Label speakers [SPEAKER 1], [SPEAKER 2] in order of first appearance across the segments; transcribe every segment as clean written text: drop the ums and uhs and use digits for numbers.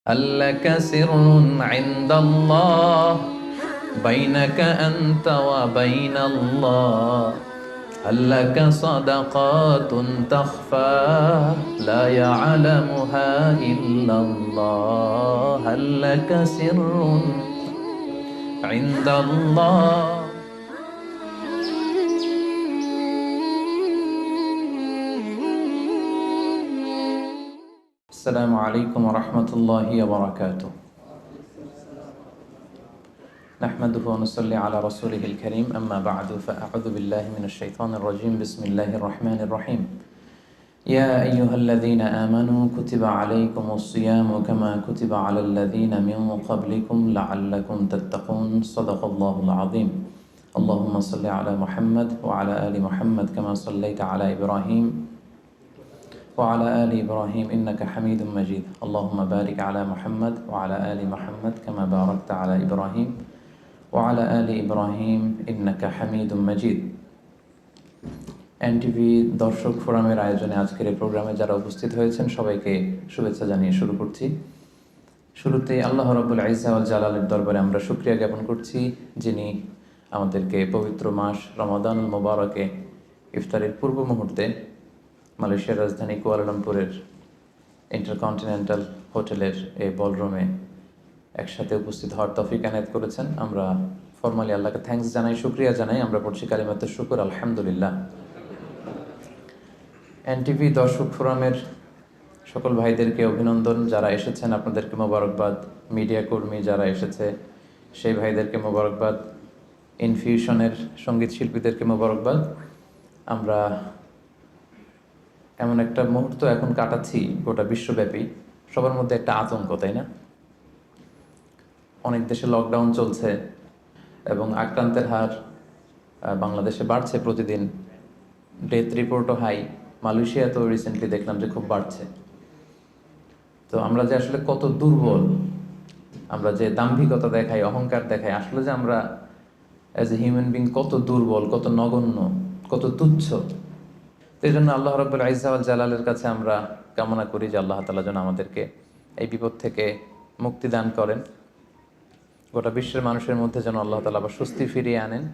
[SPEAKER 1] هل لك سر عند الله بينك أنت وبين الله؟ هل لك صدقات تخفى لا يعلمها إلا الله؟ هل لك سر عند الله؟ السلام عليكم ورحمة الله وبركاته. نحمده ونصلي على رسوله الكريم، أما بعد، فأعوذ بالله من الشيطان الرجيم. بسم الله الرحمن الرحيم. يا أيها الذين آمنوا كتب عليكم الصيام كما كتب على الذين من قبلكم لعلكم تتقون. صدق الله العظيم. اللهم صل على محمد وعلى آل محمد كما صليت على إبراهيم وعلى آل إبراهيم إنك حميد مجيد. اللهم بارك على محمد وعلى آل محمد كما باركت على إبراهيم وعلى آل إبراهيم إنك حميد مجيد. NTV দর্শক ফোরামের আয়োজনে আজকের এই প্রোগ্রামে যারা উপস্থিত হয়েছেন সবাইকে শুভেচ্ছা জানিয়ে শুরু করছি। শুরুতে আল্লাহ রাব্বুল ইজ্জা ওয়াল জালালের দরবারে আমরা শুকরিয়া জ্ঞাপন করছি, যিনি আমাদেরকে পবিত্র মাস রমাদানুল মুবারকে ইফতারের পূর্ব মুহূর্তে মালয়েশিয়ার রাজধানী কুয়ালালামপুরের ইন্টারকন্টিনেন্টাল হোটেলের এই বলরুমে একসাথে উপস্থিত হওয়ার তৌফিক এনায়েত করেছেন। আমরা ফরমালি আল্লাহকে থ্যাঙ্কস জানাই, শুকরিয়া জানাই। আমরা পড়ছি কালিমাতে শুকর, আলহামদুলিল্লাহ। এনটিভি দর্শক ফোরামের সকল ভাইদেরকে অভিনন্দন, যারা এসেছেন আপনাদেরকে মোবারকবাদ। মিডিয়া কর্মী যারা এসেছে সেই ভাইদেরকে মোবারকবাদ। ইনফিউশনের সঙ্গীত শিল্পীদেরকে মোবারকবাদ। আমরা এমন একটা মুহূর্ত এখন কাটাচ্ছি গোটা বিশ্বব্যাপী, সবার মধ্যে একটা আতঙ্ক, তাই না? অনেক দেশে লকডাউন চলছে এবং আক্রান্তের হার বাংলাদেশে বাড়ছে প্রতিদিন। ডেথ রিপোর্টও হাই। মালয়েশিয়াতেও রিসেন্টলি দেখলাম যে খুব বাড়ছে। তো আমরা যে আসলে কত দুর্বল, আমরা যে দাম্ভিকতা দেখাই, অহংকার দেখাই, আসলে যে আমরা অ্যাজ এ হিউম্যান বিং কত দুর্বল, কত নগণ্য, কত তুচ্ছ। এই জন্য আল্লাহ রাব্বুল ইজ্জা ওয়াল জালালের কাছে আমরা কামনা করি যে আল্লাহ তাআলা যেন আমাদেরকে এই বিপদ থেকে মুক্তি দান করেন। গোটা বিশ্বের মানুষের মধ্যে যেন আল্লাহ তাআলা আবার স্বস্তি ফিরিয়ে আনেন।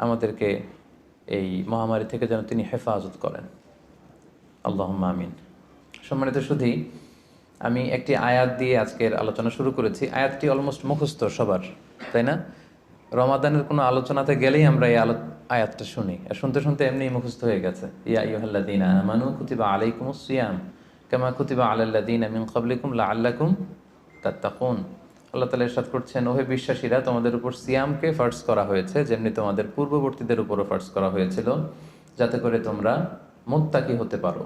[SPEAKER 1] আমাদেরকে এই মহামারী থেকে যেন তিনি হেফাজত করেন। আল্লাহুম্মা আমিন। সম্মানিত সুধী, আমি একটি আয়াত দিয়ে আজকের আলোচনা শুরু করেছি। আয়াতটি অলমোস্ট মুখস্থ সবার, তাই না? রমাদানের কোনো আলোচনাতে গেলেই আমরা এই আয়াতটা শুনি, আর শুনতে শুনতে এমনি মুখস্থ হয়ে গেছে। ইয়া আইয়ুহাল্লাযীনা আমানু কুতিবা আলাইকুমুস সিয়াম কামা কুতিবা আলাল্লাযীনা মিন ক্বাবলিকুম লাআল্লাকুম তাত্তাকুন। আল্লাহ তাআলা ইরশাদ করছেন, ওহে বিশ্বাসীরা, তোমাদের উপর সিয়ামকে ফার্জ করা হয়েছে যেমনি তোমাদের পূর্ববর্তীদের উপরও ফার্জ করা হয়েছিল, যাতে করে তোমরা মুত্তাকি হতে পারো,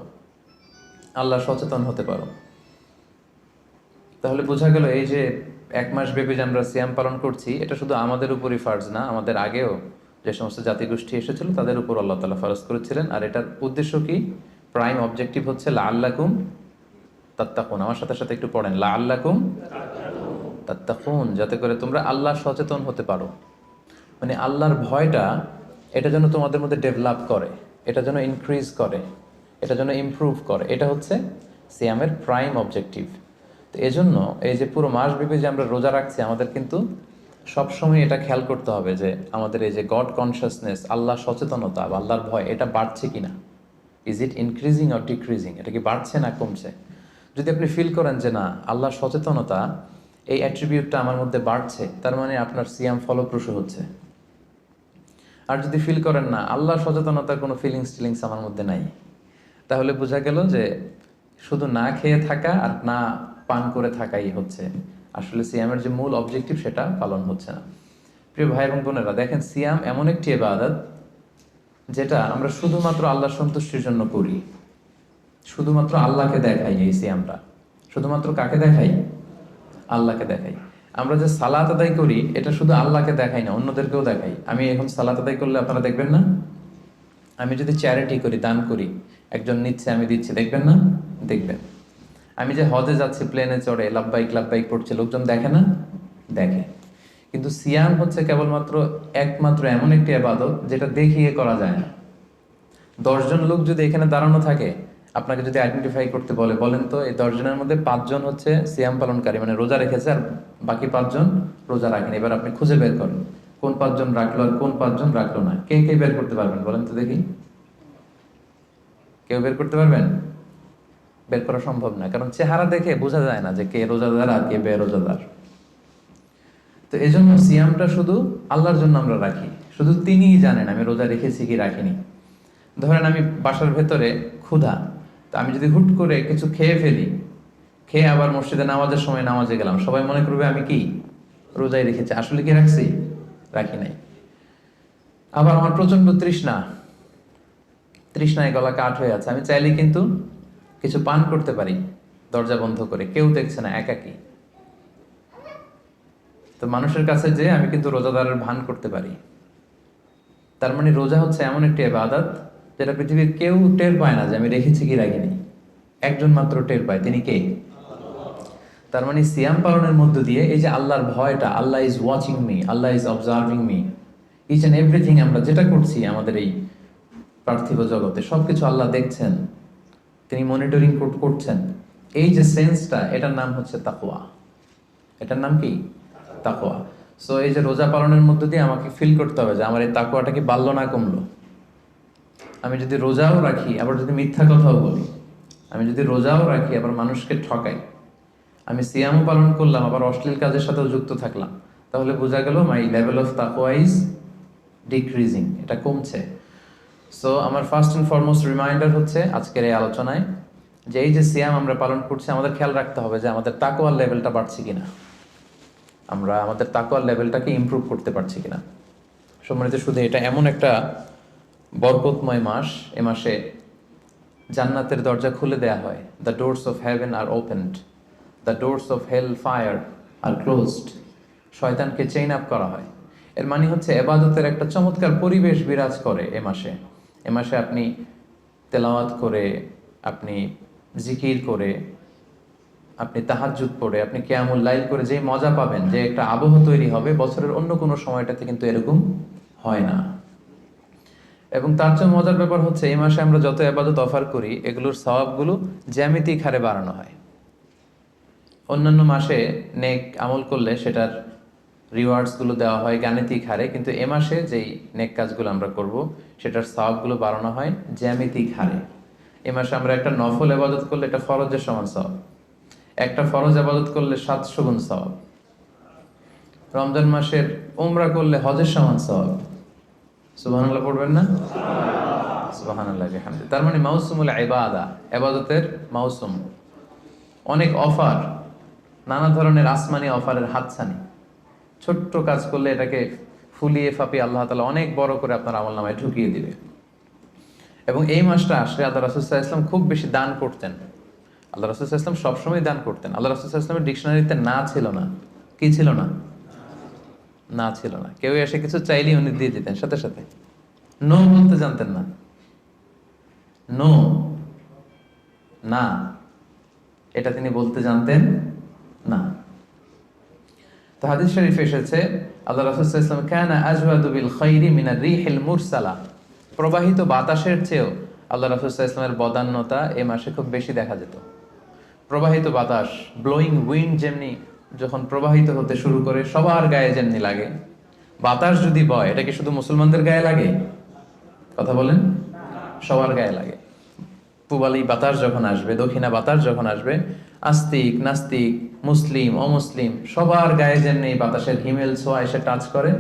[SPEAKER 1] আল্লাহ সচেতন হতে পারো। তাহলে বোঝা গেল এই যে এক মাস ব্যাপী যে আমরা সিয়াম পালন করছি, এটা শুধু আমাদের উপরই ফার্জ না, আমাদের আগেও যে সমস্ত জাতিগোষ্ঠী এসেছিল তাদের উপর আল্লাহ তাআলা ফারজ করেছিলেন। আর এটার উদ্দেশ্য কি? প্রাইম অবজেক্টিভ হচ্ছে লাআল্লাকুম তাত্তাকুন। আমার সাথে সাথে একটু পড়েন, লাআল্লাকুম তাত্তাকুন, যাতে করে তোমরা আল্লাহ সচেতন হতে পারো। মানে আল্লাহর ভয়টা এটা যেন তোমাদের মধ্যে ডেভেলপ করে, এটা যেন ইনক্রিজ করে, এটা যেন ইমপ্রুভ করে। এটা হচ্ছে সিয়ামের প্রাইম অবজেক্টিভ। তো এজন্য এই যে পুরো মাসব্যাপী যে আমরা রোজা রাখছি, আমাদের কিন্তু সবসময় এটা খেয়াল করতে হবে যে আমাদের এই যে গড কনসিয়াসনেস, আল্লাহ সচেতনতা বা আল্লাহর ভয়, এটা বাড়ছে কিনা। Is it increasing or decreasing? এটা কি বাড়ছে না কমছে? যদি আপনি ফিল করেন যে না, আল্লাহর সচেতনতা, এই অ্যাট্রিবিউটটা আমার মধ্যে বাড়ছে, তার মানে আপনার সিয়াম ফলপ্রসূ হচ্ছে। আর যদি ফিল করেন না, আল্লাহর সচেতনতার কোনো ফিলিংস আমার মধ্যে নাই, তাহলে বোঝা গেল যে শুধু না খেয়ে থাকা আর না পান করে থাকাই হচ্ছে আসলে সিয়ামের যে মূল অবজেক্টিভ, সেটা পালন হচ্ছে না। প্রিয় ভাই এবং বোনেরা, দেখেন, সিয়াম এমন একটি ইবাদত যেটা আমরা শুধুমাত্র আল্লাহর সন্তুষ্টির জন্য করি, শুধুমাত্র আল্লাহকে দেখাই। এই সিয়ামটা শুধুমাত্র কাকে দেখাই? আল্লাহকে দেখাই। আমরা যে সালাত আদায় করি, এটা শুধু আল্লাহকে দেখাই না, অন্যদেরকেও দেখাই। আমি এখন সালাত আদায় করলে আপনারা দেখবেন না? আমি যদি চ্যারিটি করি, দান করি, একজন নিচ্ছে, আমি দিচ্ছি, দেখবেন না? দেখবেন। আমি যে হজে যাচ্ছি, প্লেনে চড়ে লাব্বাইক লাব্বাইক পড়ছে, লোকজন দেখে না? দেখে। কিন্তু সিয়াম হচ্ছে কেবলমাত্র একমাত্র এমন একটি ইবাদত যেটা দেখিয়ে করা যায় না। 10 জন লোক যদি এখানে দাঁড়ানো থাকে, আপনাকে যদি আইডেন্টিফাই করতে বলে, বলেন তো এই 10 জনের মধ্যে 5 জন হচ্ছে সিয়াম পালনকারী, মানে রোজা রেখেছে, আর বাকি 5 জন রোজা রাখেনি। এবার আপনি খুঁজে বের করেন কোন 5 জন রাখলো আর কোন 5 জন রাখলো না। কে কে বের করতে পারবেন বলেন তো দেখি? কেউ বের করতে পারবেন? বের করা সম্ভব না, কারণ চেহারা দেখে বোঝা যায় না যে কে রোজাদার আর কে বেরোজাদার। তো এই জন্য সিয়ামটা শুধু আল্লাহর জন্য আমরা রাখি, শুধু তিনিই জানেন আমি রোজা রেখেছি কি রাখিনি। ধরেন আমি বাসার ভেতরে ক্ষুধা, তো আমি যদি হুট করে কিছু খেয়ে ফেলি, খেয়ে আবার মসজিদে নামাজের সময় নামাজে গেলাম, সবাই মনে করবে আমি কি রোজাই রেখেছি, আসলে কি রাখছি? রাখি নাই। আবার আমার প্রচন্ড তৃষ্ণায় গলা কাঠ হয়ে আছে, আমি চাইলে কিন্তু কিছু পান করতে পারি দরজা বন্ধ করে, কেউ দেখছে না, একাকি। তো মানুষের কাছে যে আমি কিন্তু রোজাদারের ভান করতে পারি। তার মানে রোজা হচ্ছে এমন একটি ইবাদত যেটা পৃথিবীর কেউ টের পায় না যে আমি রেখেছি কি রাখিনি। একজন মাত্র টের পায়, তিনি কে? তার মানে সিয়াম পালনের মধ্য দিয়ে এই যে আল্লাহর ভয়টা, Allah is watching me, Allah is observing me, each and everything আমরা যেটা করছি আমাদের এই পার্থিব জগতে সবকিছু আল্লাহ দেখছেন, তিনি মনিটরিং করছেন। এই যে সেন্সটা, এটার নাম হচ্ছে তাকওয়া। এটার নাম কি? তাকওয়া। সো এই যে রোজা পালনের মধ্য দিয়ে আমাকে ফিল করতে হবে যে আমার এই তাকওয়াটা কি বাড়লো না কমলো। আমি যদি রোজাও রাখি আবার যদি মিথ্যা কথাও বলি, আমি যদি রোজাও রাখি আবার মানুষকে ঠকাই, আমি সিয়ামও পালন করলাম আবার অশ্লীল কাজের সাথেও যুক্ত থাকলাম, তাহলে বোঝা গেল মাই লেভেল অফ তাকওয়া ইজ ডিক্রিজিং, এটা কমছে। সো আমার ফার্স্ট অ্যান্ড ফরমোস্ট রিমাইন্ডার হচ্ছে আজকের এই আলোচনায় যে এই যে সিয়াম আমরা পালন করছি, আমাদের খেয়াল রাখতে হবে যে আমাদের তাকওয়ার লেভেলটা বাড়ছে কিনা, আমরা আমাদের তাকওয়ার লেভেলটাকে ইমপ্রুভ করতে পারছি কিনা। সম্মানিত শুধু এটা এমন একটা বরকতময় মাস, এ মাসে জান্নাতের দরজা খুলে দেয়া হয়। The doors of heaven are opened, the doors of hell fire are closed. শয়তানকে চেইন আপ করা হয়। এর মানে হচ্ছে এবাদতের একটা চমৎকার পরিবেশ বিরাজ করে এ মাসে। এ মাসে আপনি তেলাওয়াত করে, আপনি জিকির করে, আপনি তাহাজ্জুদ পড়ে, আপনি কিয়ামুল লাইল করে যে মজা পাবেন, যে একটা আবহ তৈরি হবে, বছরের অন্য কোনো সময়টাতে কিন্তু এরকম হয় না। এবং তার চেয়ে মজার ব্যাপার হচ্ছে এই মাসে আমরা যত ইবাদত অফার করি এগুলোর সওয়াবগুলো জ্যামিতিক হারে বাড়ানো হয়। অন্যান্য মাসে নেক আমল করলে সেটার রিওয়ার্ডসগুলো দেওয়া হয় গাণিতিক হারে, কিন্তু এ মাসে যেই নেক কাজগুলো আমরা করব সেটার সওয়াবগুলো বাড়ানো হয় জ্যামিতিক হারে। এ মাসে আমরা একটা নফল ইবাদত করলে এটা ফরজের সমান সওয়াব, একটা ফরজ ইবাদত করলে 700 গুণ সওয়াব, রমজান মাসের উমরা করলে হজের সমান সওয়াব। সুবহানাল্লাহ পড়বেন না? সুবহানাল্লাহ বিহামদিহি। তার মানে মাউসুমুল ইবাদা, ইবাদতের মাউসুম, অনেক অফার, নানা ধরনের আসমানি অফারের হাতছানি। ছোট্ট কাজ করলে এটাকে ফুলিয়ে ফাপিয়ে আল্লাহ তাআলা অনেক বড় করে আপনার আমলনামায় ঢুকিয়ে দিবে। এবং এই মাসটা আসলে আল্লাহ রাসূল সাল্লাল্লাহু আলাইহি ওয়াসাল্লাম খুব বেশি দান করতেন। আল্লাহ রাসূল সাল্লাল্লাহু আলাইহি ওয়াসাল্লাম সবসময় দান করতেন। আল্লাহ রাসূল সাল্লাল্লাহু আলাইহি ওয়াসাল্লামের ডিকশনারিতে না ছিল না, কি ছিল না? না ছিল না। কেউ এসে কিছু চাইলেই উনি দিয়ে দিতেন সাথে সাথে। নো বলতে জানতেন না, নো, না, এটা তিনি বলতে জানতেন না। তো হাদিস শরীফে এসেছে আল্লাহ রাসূল সাল্লাল্লাহু আলাইহি ওয়াসাল্লাম কানা আজওয়াদু বিল খাইরি মিনার রিহিল মুরসালা, প্রবাহিত বাতাসের চেয়েও আল্লাহ রাসূল সাল্লাল্লাহু আলাইহি ওয়াসাল্লামের বদান্যতা এই মাসে খুব বেশি দেখা যেত। প্রবাহিত বাতাস, ব্লোয়িং উইন্ড যেমনি যখন প্রবাহিত হতে শুরু করে সবার গায়ে যেমনি লাগে, বাতাস যদি বয় এটা কি শুধু মুসলমানদের গায়ে লাগে? কথা বলেন, সবার গায়ে লাগে। পূবালি বাতাস যখন আসবে, দক্ষিণা বাতাস যখন আসবে, আস্তিক নাস্তিক, মুসলিম অমুসলিম সবার গায়ে যেমনি বাতাসের হিমেল ছোঁয়া এসে টাচ করে,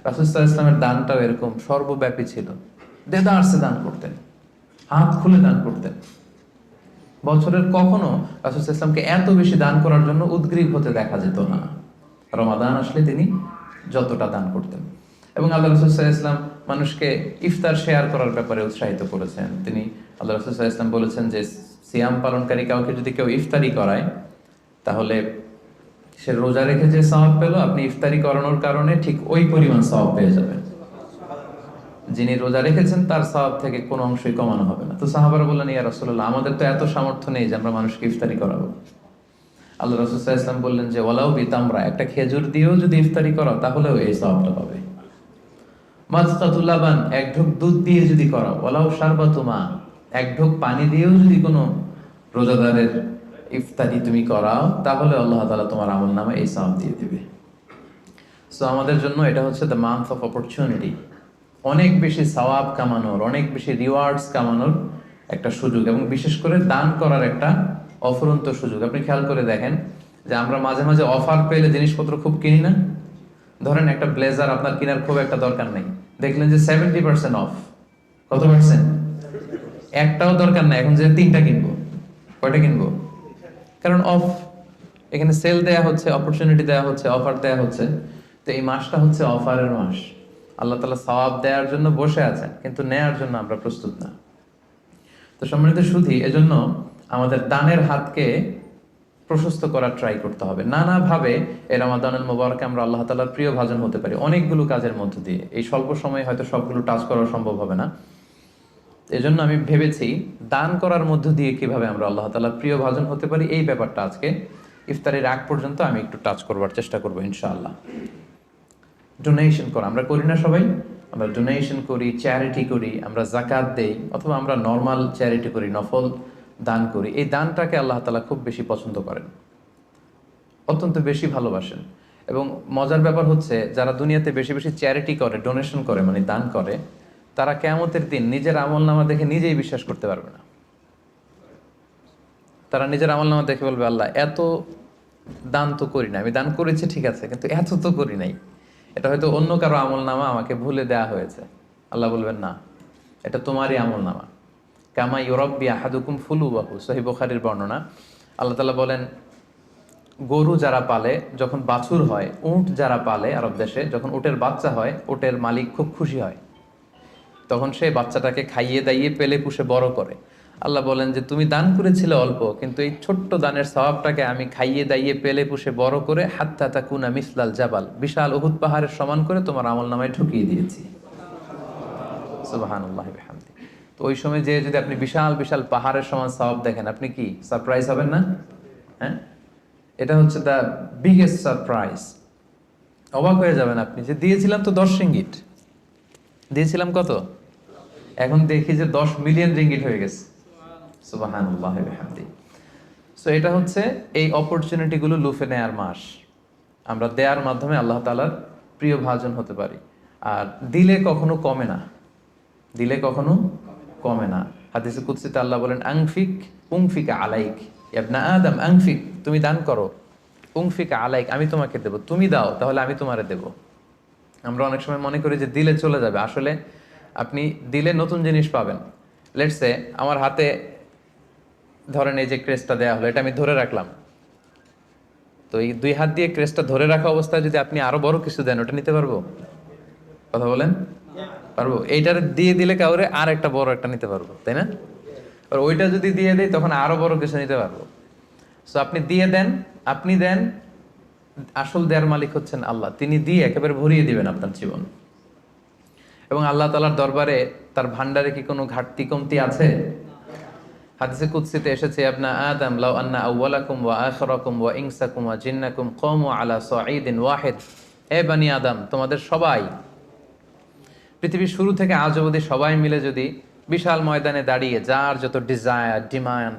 [SPEAKER 1] রাসূল সাল্লাল্লাহু আলাইহি ওয়াসাল্লামের দানটাও এরকম সর্বব্যাপী ছিল। দেদারসে দান করতেন, হাত খুলে দান করতেন। বছরের কখনো রাসূল সাল্লাল্লাহু আলাইহি ওয়াসাল্লামকে এত বেশি দান করার জন্য উদগ্রীব হতে দেখা যেত না। রমাদান আসলে তিনি যতটা দান করতেন। এবং আল্লাহ রাসূল সাল্লাল্লাহু আলাইহি ওয়াসাল্লাম মানুষকে ইফতার শেয়ার করার ব্যাপারে উৎসাহিত করেছেন। তিনি আল্লাহ রাসূল সাল্লাল্লাহু আলাইহি ওয়াসাল্লাম বলেছেন যে সিয়াম পালনকারী কাউকে যদি কেউ ইফতারি করায় তাহলে সে রোজা রেখে যে সওয়াব পেল, আপনি ইফতারি করানোর কারণে ঠিক ওই পরিমাণ সওয়াব পেয়ে যাবেন। যিনি রোজা রেখেছেন তার সওয়াব থেকে কোনো অংশই কমানো হবে না। তো সাহাবারা বললেন, ইয়া রাসূলুল্লাহ, আমাদের তো এত সামর্থ্য নেই যে আমরা মানুষকে ইফতারি করাবো। আল্লাহ রাসূল সাল্লাল্লাহু আলাইহি ওয়াসাল্লাম বললেন যে ওয়ালাউ বিতামরা, একটা খেজুর দিয়েও যদি ইফতারি করাও তাহলেও এই সওয়াবটা পাবে। মাজকাতুল লাবান, এক ঢোক দুধ দিয়ে যদি করাও, ওয়ালাউ শারবাতু মা, এক ঢোক পানি দিয়েও যদি কোনো রোজাদারের ইফতারি তুমি করাও, তাহলে আল্লাহ তাআলা তোমার আমল নামে এই সওয়াব দিয়ে দিবে। সো আমাদের জন্য এটা হচ্ছে দ্য মান্থ অফ অপরচুনিটি, অনেক বেশি সওয়াব কামানোর, অনেক বেশি রিওয়ার্ডস কামানোর একটা সুযোগ, এবং বিশেষ করে দান করার একটা অফুরন্ত সুযোগ। আপনি খেয়াল করে দেখেন যে আমরা মাঝে মাঝে অফার পেলে জিনিসপত্র খুব কিনি না। ধরেন একটা ব্লেজার আপনার কেনার খুব একটা দরকার নেই, দেখলেন যে 70% অফ। কত পার্সেন্ট? একটাও দরকার নাই, এখন যে 3টা কিনবো। কয়টা কিনবো? কারণ অফ, এখানে সেল দেয়া হচ্ছে, অপরচুনিটি দেয়া হচ্ছে, অফার দেয়া হচ্ছে। তো এই মাসটা হচ্ছে অফারের মাস। আল্লাহ তাআলা সওয়াব দেওয়ার জন্য বসে আছেন, কিন্তু নেয়ার জন্য আমরা প্রস্তুত না। তো সম্মানিত সুধী, এজন্য আমাদের দানের হাতকে প্রশস্ত করার ট্রাই করতে হবে। নানাভাবে এই রমাদানুল মুবারকে আমরা আল্লাহ তাআলার প্রিয় ভাজন হতে পারি অনেকগুলো কাজের মধ্য দিয়ে। এই স্বল্প সময়ে হয়তো সবগুলো টাচ করা সম্ভব হবে না, এজন্য আমি ভেবেছি দান করার মধ্য দিয়ে কিভাবে আমরা আল্লাহ তাআলার প্রিয় ভাজন হতে পারি, এই ব্যাপারটা আজকে ইফতারের আগ পর্যন্ত আমি একটু টাচ করবার চেষ্টা করবো ইনশাআল্লাহ। ডোনেশন করা আমরা করি না সবাই? আমরা ডোনেশন করি, চ্যারিটি করি, আমরা জাকাত দেই, অথবা আমরা নর্মাল চ্যারিটি করি, নফল দান করি। এই দানটাকে আল্লাহ তাআলা খুব বেশি পছন্দ করেন, অত্যন্ত বেশি ভালোবাসেন। এবং মজার ব্যাপার হচ্ছে, যারা দুনিয়াতে বেশি বেশি চ্যারিটি করে, ডোনেশন করে, মানে দান করে, তারা কিয়ামতের দিন নিজের আমলনামা দেখে নিজেই বিশ্বাস করতে পারবে না। তারা নিজের আমলনামা দেখে বলবে, আল্লাহ এত দান তো করি না, আমি দান করেছি ঠিক আছে, কিন্তু এত তো করি নাই, এটা হয়তো অন্য কারো আমলনামা, আমাকে ভুলে দেয়া হয়েছে। আল্লাহ বলবেন, না, এটা তোমারই আমলনামা। কামা ইউরাব্বি আহাদুকুম ফুলুবাহু, সহিহ বুখারীর বর্ণনা। আল্লাহ তাআলা বলেন, গরু যারা পালে, যখন বাছুর হয়, উট যারা পালে আরব দেশে, যখন উটের বাচ্চা হয়, উটের মালিক খুব খুশি হয়, তখন সেই বাচ্চাটাকে খাইয়ে দাইয়ে পেলে পুষে বড় করে। আল্লাহ বলেন যে তুমি দান করেছিলে অল্প, কিন্তু এই ছোট্ট দানের সওয়াবটাকে আমি খাইয়ে দাইয়ে পেলে পুষে বড় করে হাত্তা তাকুনা মিসলাল জাবাল, বিশাল উহুদ পাহাড়ের সমান করে তোমার আমলনামায় ঢুকিয়ে দিয়েছি। সুবহানাল্লাহি ওয়া বিহামদিহি। তো ওই সময় যে যদি আপনি বিশাল বিশাল পাহাড়ের সমান সওয়াব দেখেন, আপনি কি সারপ্রাইজ হবেন না? হ্যাঁ, এটা হচ্ছে দ্য বিগেস্ট সারপ্রাইজ। অবাক হয়ে যাবেন আপনি, যে দিয়েছিলাম তো 10 রিঙ্গিট, দিয়েছিলাম কত, এখন দেখি যে 10 মিলিয়ন রিঙ্গিট হয়ে গেছে। সুবহানাল্লাহি ওয়া বিহামদিহি। সো এটা হচ্ছে এই অপরচুনিটিগুলো লুফে নেয়ার মাস। আমরা দেওয়ার মাধ্যমে আল্লাহ তাআলার প্রিয় ভাজন হতে পারি। আর দিলে কখনো কমে না, দিলে কখনো কমে না। হাদিসে কুদসিতে আল্লাহ বলেন, আনফিক উনফিকা আলাইক, ইবনা আদম আনফিক, তুমি দান করো, উনফিকা আলাইক, আমি তোমাকে দেব, তুমি দাও তাহলে আমি তোমারে দেব। আমরা অনেক সময় মনে করি যে দিলে চলে যাবে, আসলে আপনি দিলে নতুন জিনিস পাবেন। লেটস সে আমার হাতে ধরেন এই যে ক্রেস্টটা দেওয়া হলো, এটা আমি ধরে রাখলাম, তো এই 2 হাত দিয়ে ক্রেস্টটা ধরে রাখা অবস্থায় যদি আপনি আরো বড় কিছু দেন, ওটা নিতে পারবো? কথা বলেন, পারবো? এইটার দিয়ে দিলে কাউরে আর একটা বড় একটা নিতে পারবো, তাই না? আর ওইটা যদি দিয়ে দেয়, তখন আরো বড় কিছু নিতে পারবো। সো আপনি দিয়ে দেন, আপনি দেন, আসল দেয়ার মালিক হচ্ছেন আল্লাহ। তিনি দিয়ে একেবারে ভরিয়ে দিবেন আপনার জীবন। এবং আল্লাহ তাআলার দরবারে তার ভান্ডারে কি কোনো ঘাটতি কমতি আছে? হাদিসে কুদসিতে এসেছে, আপনা আদম লাউ আন্না আউওয়ালাকুম ওয়া আখিরাকুম ওয়া ইনসাকুম ওয়া জিন্নাকুম কামু আলা সাঈদিন ওয়াহিদ, হে বনি আদম, তোমাদের সবাই, পৃথিবীর শুরু থেকে আজ অবধি সবাই মিলে যদি বিশাল ময়দানে দাঁড়িয়ে যার যত ডিজায়ার, ডিমান্ড,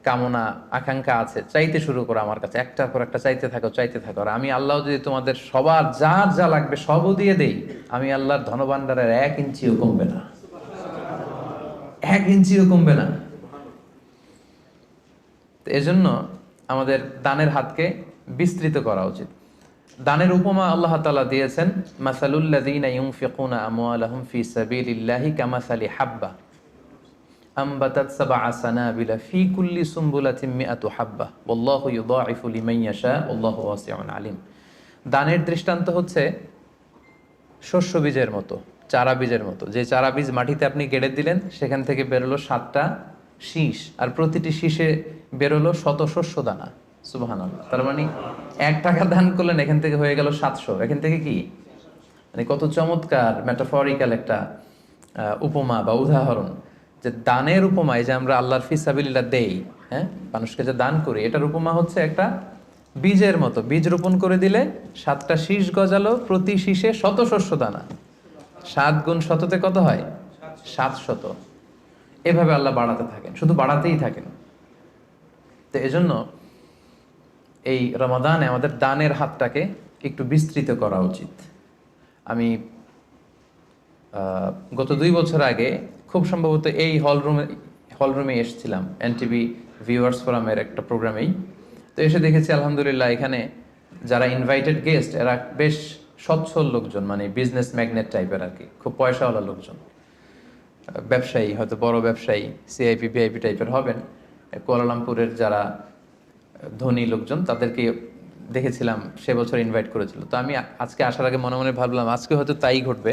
[SPEAKER 1] কামনা, আকাঙ্ক্ষা আছে, চাইতে শুরু করো আমার কাছে, একটার পর একটা চাইতে থাকো, চাইতে থাকো। আর আমি আল্লাহ যদি তোমাদের সবার যার যা লাগবে সবও দিয়ে দেই, আমি আল্লাহর ধনভাণ্ডারের 1 ইঞ্চিও কমবে না, 1 ইঞ্চিও কমবে না। এজন্য আমাদের দানের হাতকে বিস্তৃত করা উচিত। দানের উপমা আল্লাহ তাআলা দিয়েছেন, মাসালুল্লাযীনা ইউনফিকুনা আমওয়ালাহুম ফি সাবিলিল্লাহি কামাসালি হাব্বা আমবাতাত সাবআ সানাবিলা ফি কুল্লি সুমবুলাতিন মিআতু হাব্বা ওয়াল্লাহু ইউযাইফু লিমান ইয়াশা ওয়াল্লাহু ওয়াসিউন আলিম। দানের দৃষ্টান্ত হচ্ছে শস্য বীজের মতো, চারা বীজের মতো। যে চারা বীজ মাটিতে আপনি গেড়ে দিলেন, সেখান থেকে বেরোলো 7টা শীষ, আর প্রতিটি শীষে বেরোলো 100 শস্য দানা। সুবহানাল্লাহ। তার মানে 1 টাকা দান করলেন, এখান থেকে হয়ে গেল 700। এখান থেকে কি, মানে কত চমৎকার মেটাফরিক্যাল একটা উপমা বা উদাহরণ, যে দানের উপমা, এই যে আমরা আল্লাহর ফিসাবিলিল্লাহ দেই, হ্যাঁ, মানুষকে যে দান করি, এটার উপমা হচ্ছে একটা বীজের মতো। বীজ রোপণ করে দিলে 7টা শীষ গজালো, প্রতি শীষে 100 শস্য দানা। 7 গুণ 100তে কত হয়? 700। এভাবে আল্লাহ বাড়াতে থাকেন, শুধু বাড়াতেই থাকেন। তো এজন্য এই রমাদানে আমাদের দানের হাতটাকে একটু বিস্তৃত করা উচিত। আমি গত 2 বছর আগে খুব সম্ভবত এই হলরুমে এসেছিলাম এনটিভি ভিউয়ার্স ফোরামের একটা প্রোগ্রামেই। তো এসে দেখেছি আলহামদুলিল্লাহ এখানে যারা ইনভাইটেড গেস্ট এরা বেশ সচ্ছল লোকজন, মানে বিজনেস ম্যাগনেট টাইপের আর কি, খুব পয়সাওয়ালা লোকজন, ব্যবসায়ী, হয়তো বড় ব্যবসায়ী, সিআইপি ভিআইপি টাইপের হবেন। কুয়ালালামপুরের যারা ধনী লোকজন তাদেরকে দেখেছিলাম সে বছর ইনভাইট করেছিল। তো আমি আজকে আসার আগে মনে মনে ভাবলাম আজকে হয়তো তাই ঘটবে,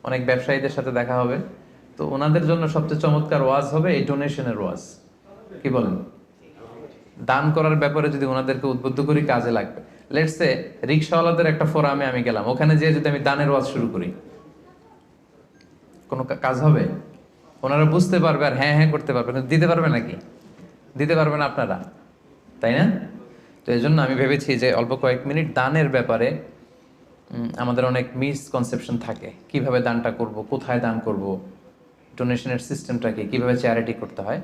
[SPEAKER 1] অনেক ব্যবসায়ীদের সাথে দেখা হবে। তো ওনাদের জন্য সবচেয়ে চমৎকার ওয়াজ হবে এই ডোনেশনের ওয়াজ। কি বলেন? দান করার ব্যাপারে যদি ওনাদেরকে উদ্বুদ্ধ করি কাজে লাগবে। লেটস সে রিক্সাওয়ালাদের একটা ফোরামে আমি গেলাম, ওখানে যেয়ে যদি আমি দানের ওয়াজ শুরু করি, কোনো কাজ হবে? ওনারা বুঝতে পারবে আর হ্যাঁ হ্যাঁ করতে পারবে, কিন্তু দিতে পারবে নাকি? দিতে পারবেন আপনারা, তাই না? তো এই জন্য আমি ভেবেছি যে অল্প কয়েক মিনিট দানের ব্যাপারে আমাদের অনেক মিসকনসেপশন থাকে। কিভাবে দানটা করব, কোথায় দান করব, ডোনেশনের সিস্টেমটা কি, কীভাবে চ্যারিটি করতে হয়,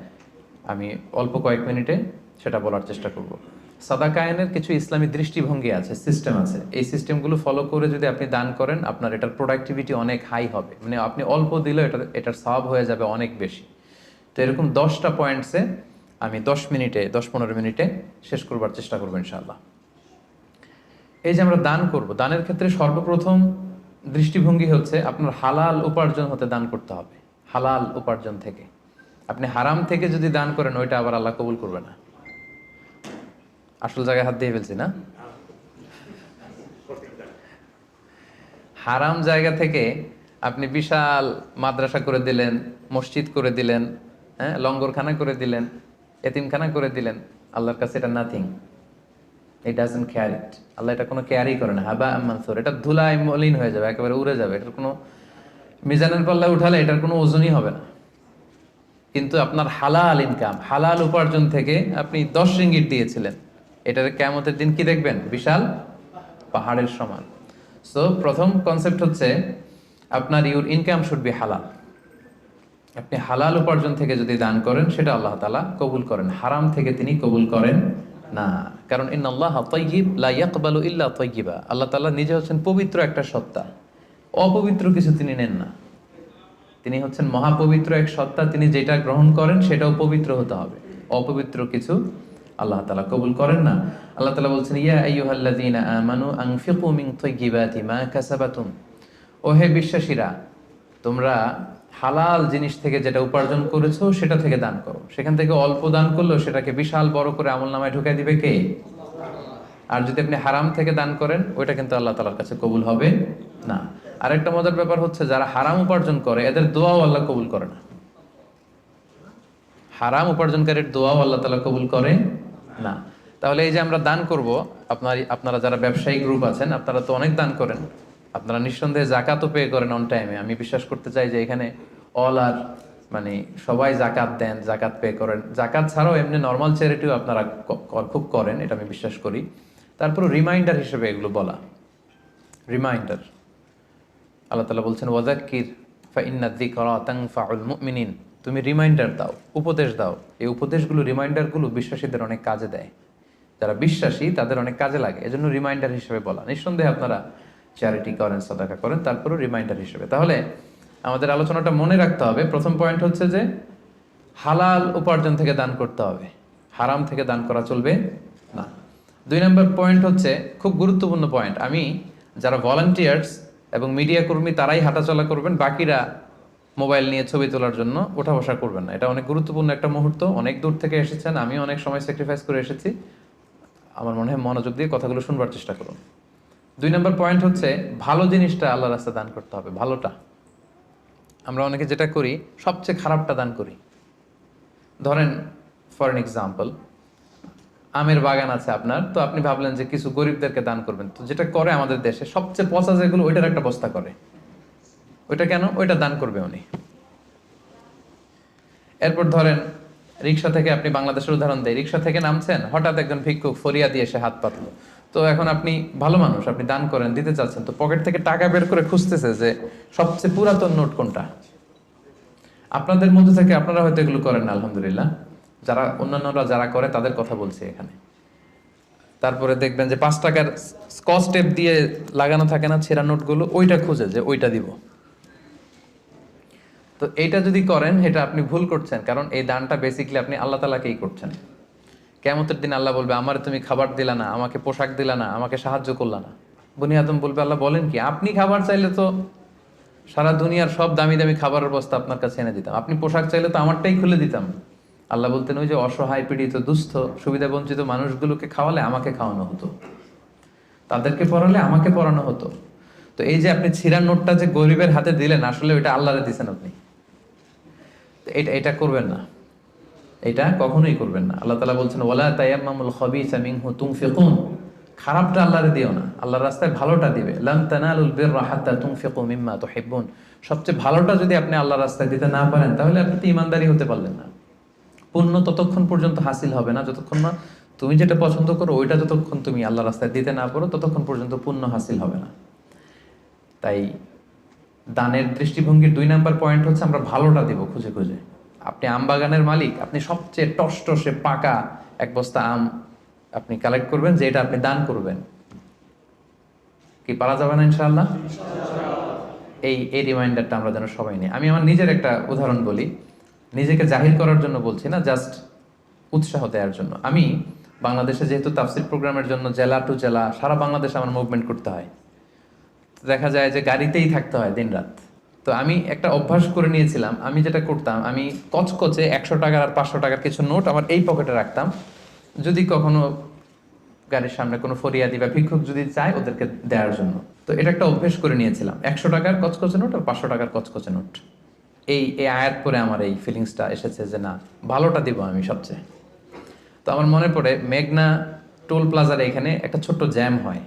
[SPEAKER 1] আমি অল্প কয়েক মিনিটে সেটা বলার চেষ্টা করব। সাদাকায়নের কিছু ইসলামী দৃষ্টিভঙ্গি আছে, সিস্টেম আছে। এই সিস্টেমগুলো ফলো করে যদি আপনি দান করেন আপনার এটার প্রোডাক্টিভিটি অনেক হাই হবে, মানে আপনি অল্প দিলেও এটার সওয়াব হয়ে যাবে অনেক বেশি। তো এরকম 10টা পয়েন্টসে আমি 10-15 মিনিটে শেষ করবার চেষ্টা করবো ইনশাআল্লাহ। এই যে আমরা দান করব, দানের ক্ষেত্রে সর্বপ্রথম দৃষ্টিভঙ্গি হচ্ছে আপনার হালাল উপার্জন হতে দান করতে হবে। হালাল উপার্জন থেকে। আপনি হারাম থেকে যদি দান করেন ওইটা আবার আল্লাহ কবুল করবে না। আসল জায়গায় হাত দিয়ে ফেলছি না? হারাম জায়গা থেকে আপনি বিশাল মাদ্রাসা করে দিলেন, মসজিদ করে দিলেন, হ্যাঁ, লঙ্গরখানা করে দিলেন, এতিমখানা করে দিলেন, আল্লাহর কাছে এটা নাথিং। ইট ডাজন্ট কেয়ার ইট। আল্লাহ এটা কোনো কেয়ারই করে না। হাবা মানসুর, এটা ধুলায় মলিন হয়ে যাবে, একেবারে উড়ে যাবে। এটার কোনো মিজানের পাল্লায় উঠালে এটার কোনো ওজনই হবে না। কিন্তু আপনার হালাল ইনকাম, হালাল উপার্জন থেকে আপনি 10 রিঙ্গিট দিয়েছিলেন, এটার কিয়ামতের দিন কি দেখবেন? বিশাল পাহাড়ের সমান। সো প্রথম কনসেপ্ট হচ্ছে আপনার ইউর ইনকাম শুড বি হালাল। আপনি হালাল উপার্জন থেকে যদি দান করেন সেটা আল্লাহ তাআলা কবুল করেন, হারাম থেকে তিনি কবুল করেন না। কারণ ইন্নাল্লাহা তাইয়্যিব লা ইয়াকবালু ইল্লা তাইয়্যিবা। আল্লাহ তাআলা নিজে হচ্ছেন পবিত্র একটা সত্তা, অপবিত্র কিছু তিনি নেন না। তিনি হচ্ছেন মহাপবিত্র এক সত্তা, তিনি যেটা গ্রহণ করেন সেটাও পবিত্র হতে হবে। অপবিত্র কিছু আল্লাহ তাআলা কবুল করেন না। আল্লাহ তাআলা বলছেন ইয়া আইয়ুহাল্লাযীনা আমানু আনফিকু মিন তাইয়্যিবাতি মা কাসাবাতুম। ও হে বিশ্বাসীরা, তোমরা হালাল জিনিস থেকে যেটা উপার্জন করেছো সেটা থেকে দান করো। সেখান থেকে অল্প দান করলেও সেটাকে বিশাল বড় করে আমলনামায় ঢুকাই দিবে কে? আর যদি আপনি হারাম থেকে দান করেন ওইটা কিন্তু আল্লাহ তাআলার কাছে কবুল হবে না। আরেকটা মজার ব্যাপার হচ্ছে যারা হারাম উপার্জন করে এদের দোয়াও আল্লাহ কবুল করে না। হারাম উপার্জনকারীর দোয়াও আল্লাহ তাআলা কবুল করে না। তাহলে এই যে আমরা দান করব, আপনারা যারা ব্যবসায়ী গ্রুপ আছেন আপনারা তো অনেক দান করেন, আপনারা নিঃসন্দেহে জাকাতও পে করেন অন টাইমে। আমি বিশ্বাস করতে চাই যে এখানে অল আর মানে সবাই জাকাত দেন, জাকাত পে করেন। জাকাত ছাড়াও এমনি নর্মাল চ্যারিটিও আপনারা খুব করেন, এটা আমি বিশ্বাস করি। তারপর রিমাইন্ডার হিসেবে এগুলো বলা, রিমাইন্ডার। আল্লাহ তাআলা বলছেন ওয়াযাক্কির ফাইন্না যিকরা তানফাউল মুমিনিন। তুমি রিমাইন্ডার দাও, উপদেশ দাও। এই উপদেশগুলো, রিমাইন্ডারগুলো বিশ্বাসীদের অনেক কাজে দেয়। যারা বিশ্বাসী তাদের অনেক কাজে লাগে, এজন্য রিমাইন্ডার হিসেবে বলা। নিঃসন্দেহে আপনারা চ্যারিটি করেন, সাদাকা করেন, তারপরও রিমাইন্ডার হিসেবে। তাহলে আমাদের আলোচনাটা মনে রাখতে হবে, প্রথম পয়েন্ট হচ্ছে যে হালাল উপার্জন থেকে দান করতে হবে, হারাম থেকে দান করা চলবে না। 2 নম্বর পয়েন্ট হচ্ছে খুব গুরুত্বপূর্ণ পয়েন্ট, আমি যারা ভলান্টিয়ার্স এবং মিডিয়া কর্মী তারাই হাঁটাচলা করবেন, বাকিরা মোবাইল নিয়ে ছবি তোলার জন্য ওঠা বসা করবেন না। এটা অনেক গুরুত্বপূর্ণ একটা মুহূর্ত। অনেক দূর থেকে এসেছেন, আমি অনেক সময় স্যাক্রিফাইস করে এসেছি। আমার মনে হয় মনোযোগ দিয়ে কথাগুলো শুনবার চেষ্টা করুন। 2 নম্বর পয়েন্ট হচ্ছে ভালো জিনিসটা আল্লাহর রাস্তায় দান করতে হবে, ভালোটা। আমরা অনেকে যেটা করি সবচেয়ে খারাপটা দান করি। ধরেন ফর এন এক্সাম্পল, আমের বাগান আছে আপনার, তো আপনি ভাবলেন যে কিছু গরিবদেরকে দান করবেন। তো যেটা করে আমাদের দেশে সবচেয়ে পচা যেগুলো ওইটার একটা বস্তা করে। ওইটা কেন? ওইটা দান করবে উনি। এরপর ধরেন রিক্সা থেকে, আপনি বাংলাদেশের উদাহরণ দেয়, রিক্সা থেকে নামছেন, হঠাৎ একজন ভিক্ষুক ফরিয়াদি এসে হাত পাতলো। তো এখন আপনি ভালো মানুষ, আপনি দান করেন, দিতে চাচ্ছেন, তো পকেট থেকে টাকা বের করে খুঁজতেছে যে সবচেয়ে পুরাতন নোট কোনটা। আপনাদের মধ্যে থেকে আপনারা হয়তো এগুলো করেন না, আলহামদুলিল্লাহ। যারা অন্যান্যরা যারা করে তাদের কথা বলছি এখানে। তারপরে দেখবেন যে 5 টাকার স্কচ টেপ দিয়ে লাগানো থাকে না ছেঁড়া নোটগুলো, ওইটা খুঁজে যে ওইটা দিব। তো এইটা যদি করেন এটা আপনি ভুল করছেন, কারণ এই দানটা বেসিক্যালি আপনি আল্লাহ তাআলাকেই করছেন। কিয়ামতের দিন আল্লাহ বলবে, আমারে তুমি খাবার দিলা না, আমাকে পোশাক দিলা না, আমাকে সাহায্য করলা না। বনি আদম বলবে, আল্লাহ বলেন কি, আপনি খাবার চাইলে তো সারা দুনিয়ার সব দামি দামি খাবারের বস্তা আপনার কাছে এনে দিতাম, আপনি পোশাক চাইলে তো আমারটাই খুলে দিতাম। আল্লাহ বলতেন, ওই যে অসহায় পীড়িত দুস্থ সুবিধা বঞ্চিত মানুষগুলোকে খাওয়ালে আমাকে খাওয়ানো হতো, তাদেরকে পড়ালে আমাকে পড়ানো হতো। তো এই যে আপনি ছিঁড়া নোটটা যে গরিবের হাতে দিলেন, আসলে ওইটা আল্লাহরে দিছেন আপনি। এটা এটা করবেন না, এটা কখনোই করবেন না। আল্লাহ তাআলা বলছেন, ওয়ালা তায়াম্মামুল খাবিসা মিনহু তুনফিকুন, খারাপটা আল্লাহরে দিও না, আল্লাহর রাস্তায় ভালোটা দিবে। লান তানালুল বিররা হাত্তা তুনফিকু মিম্মা তুহিব্বুন, সবচেয়ে ভালোটা যদি আপনি আল্লাহর রাস্তায় দিতে না পারেন, তাহলে আপনি তো ঈমানদারি হতে পারলেন না। পুণ্য ততক্ষণ পর্যন্ত হাসিল হবে না যতক্ষণ না তুমি যেটা পছন্দ করো ওইটা যতক্ষণ তুমি আল্লাহর রাস্তায় দিতে না পারো, ততক্ষণ পর্যন্ত পুণ্য হাসিল হবে না। তাই দানের দৃষ্টিভঙ্গির 2 নাম্বার পয়েন্ট হচ্ছে আমরা ভালোটা দিব খুঁজে খুঁজে। আপনি আম বাগানের মালিক, আপনি সবচেয়ে টসটসে পাকা এক বস্তা আম আপনি কালেক্ট করবেন, যে এটা আপনি দান করবেন। কি পারা যাবে না ইনশাআল্লাহ? এই রিমাইন্ডারটা আমরা যেন সবাই নিই। আমি আমার নিজের একটা উদাহরণ বলি, নিজেকে জাহির করার জন্য বলছি না, জাস্ট উৎসাহ দেওয়ার জন্য। আমি বাংলাদেশে যেহেতু তাফসির প্রোগ্রামের জন্য জেলা টু জেলা সারা বাংলাদেশে আমার মুভমেন্ট করতে হয়, দেখা যায় যে গাড়িতেই থাকতে হয় দিনরাত। তো আমি একটা অভ্যাস করে নিয়েছিলাম, আমি যেটা করতাম, আমি কচকচে 100 টাকার আর 500 টাকার কিছু নোট আমার এই পকেটে রাখতাম, যদি কখনো গাড়ির সামনে কোনো ফরিয়াদি বা ভিক্ষুক যদি চায় ওদেরকে দেওয়ার জন্য। তো এটা একটা অভ্যেস করে নিয়েছিলাম, 100 টাকার কচকচে নোট আর 500 টাকার কচকচে নোট। এই আয়াত পরে আমার এই ফিলিংসটা এসেছে যে না, ভালোটা দিব আমি সবচেয়ে। তো আমার মনে পড়ে মেঘনা টোল প্লাজার এখানে একটা ছোট্ট জ্যাম হয়,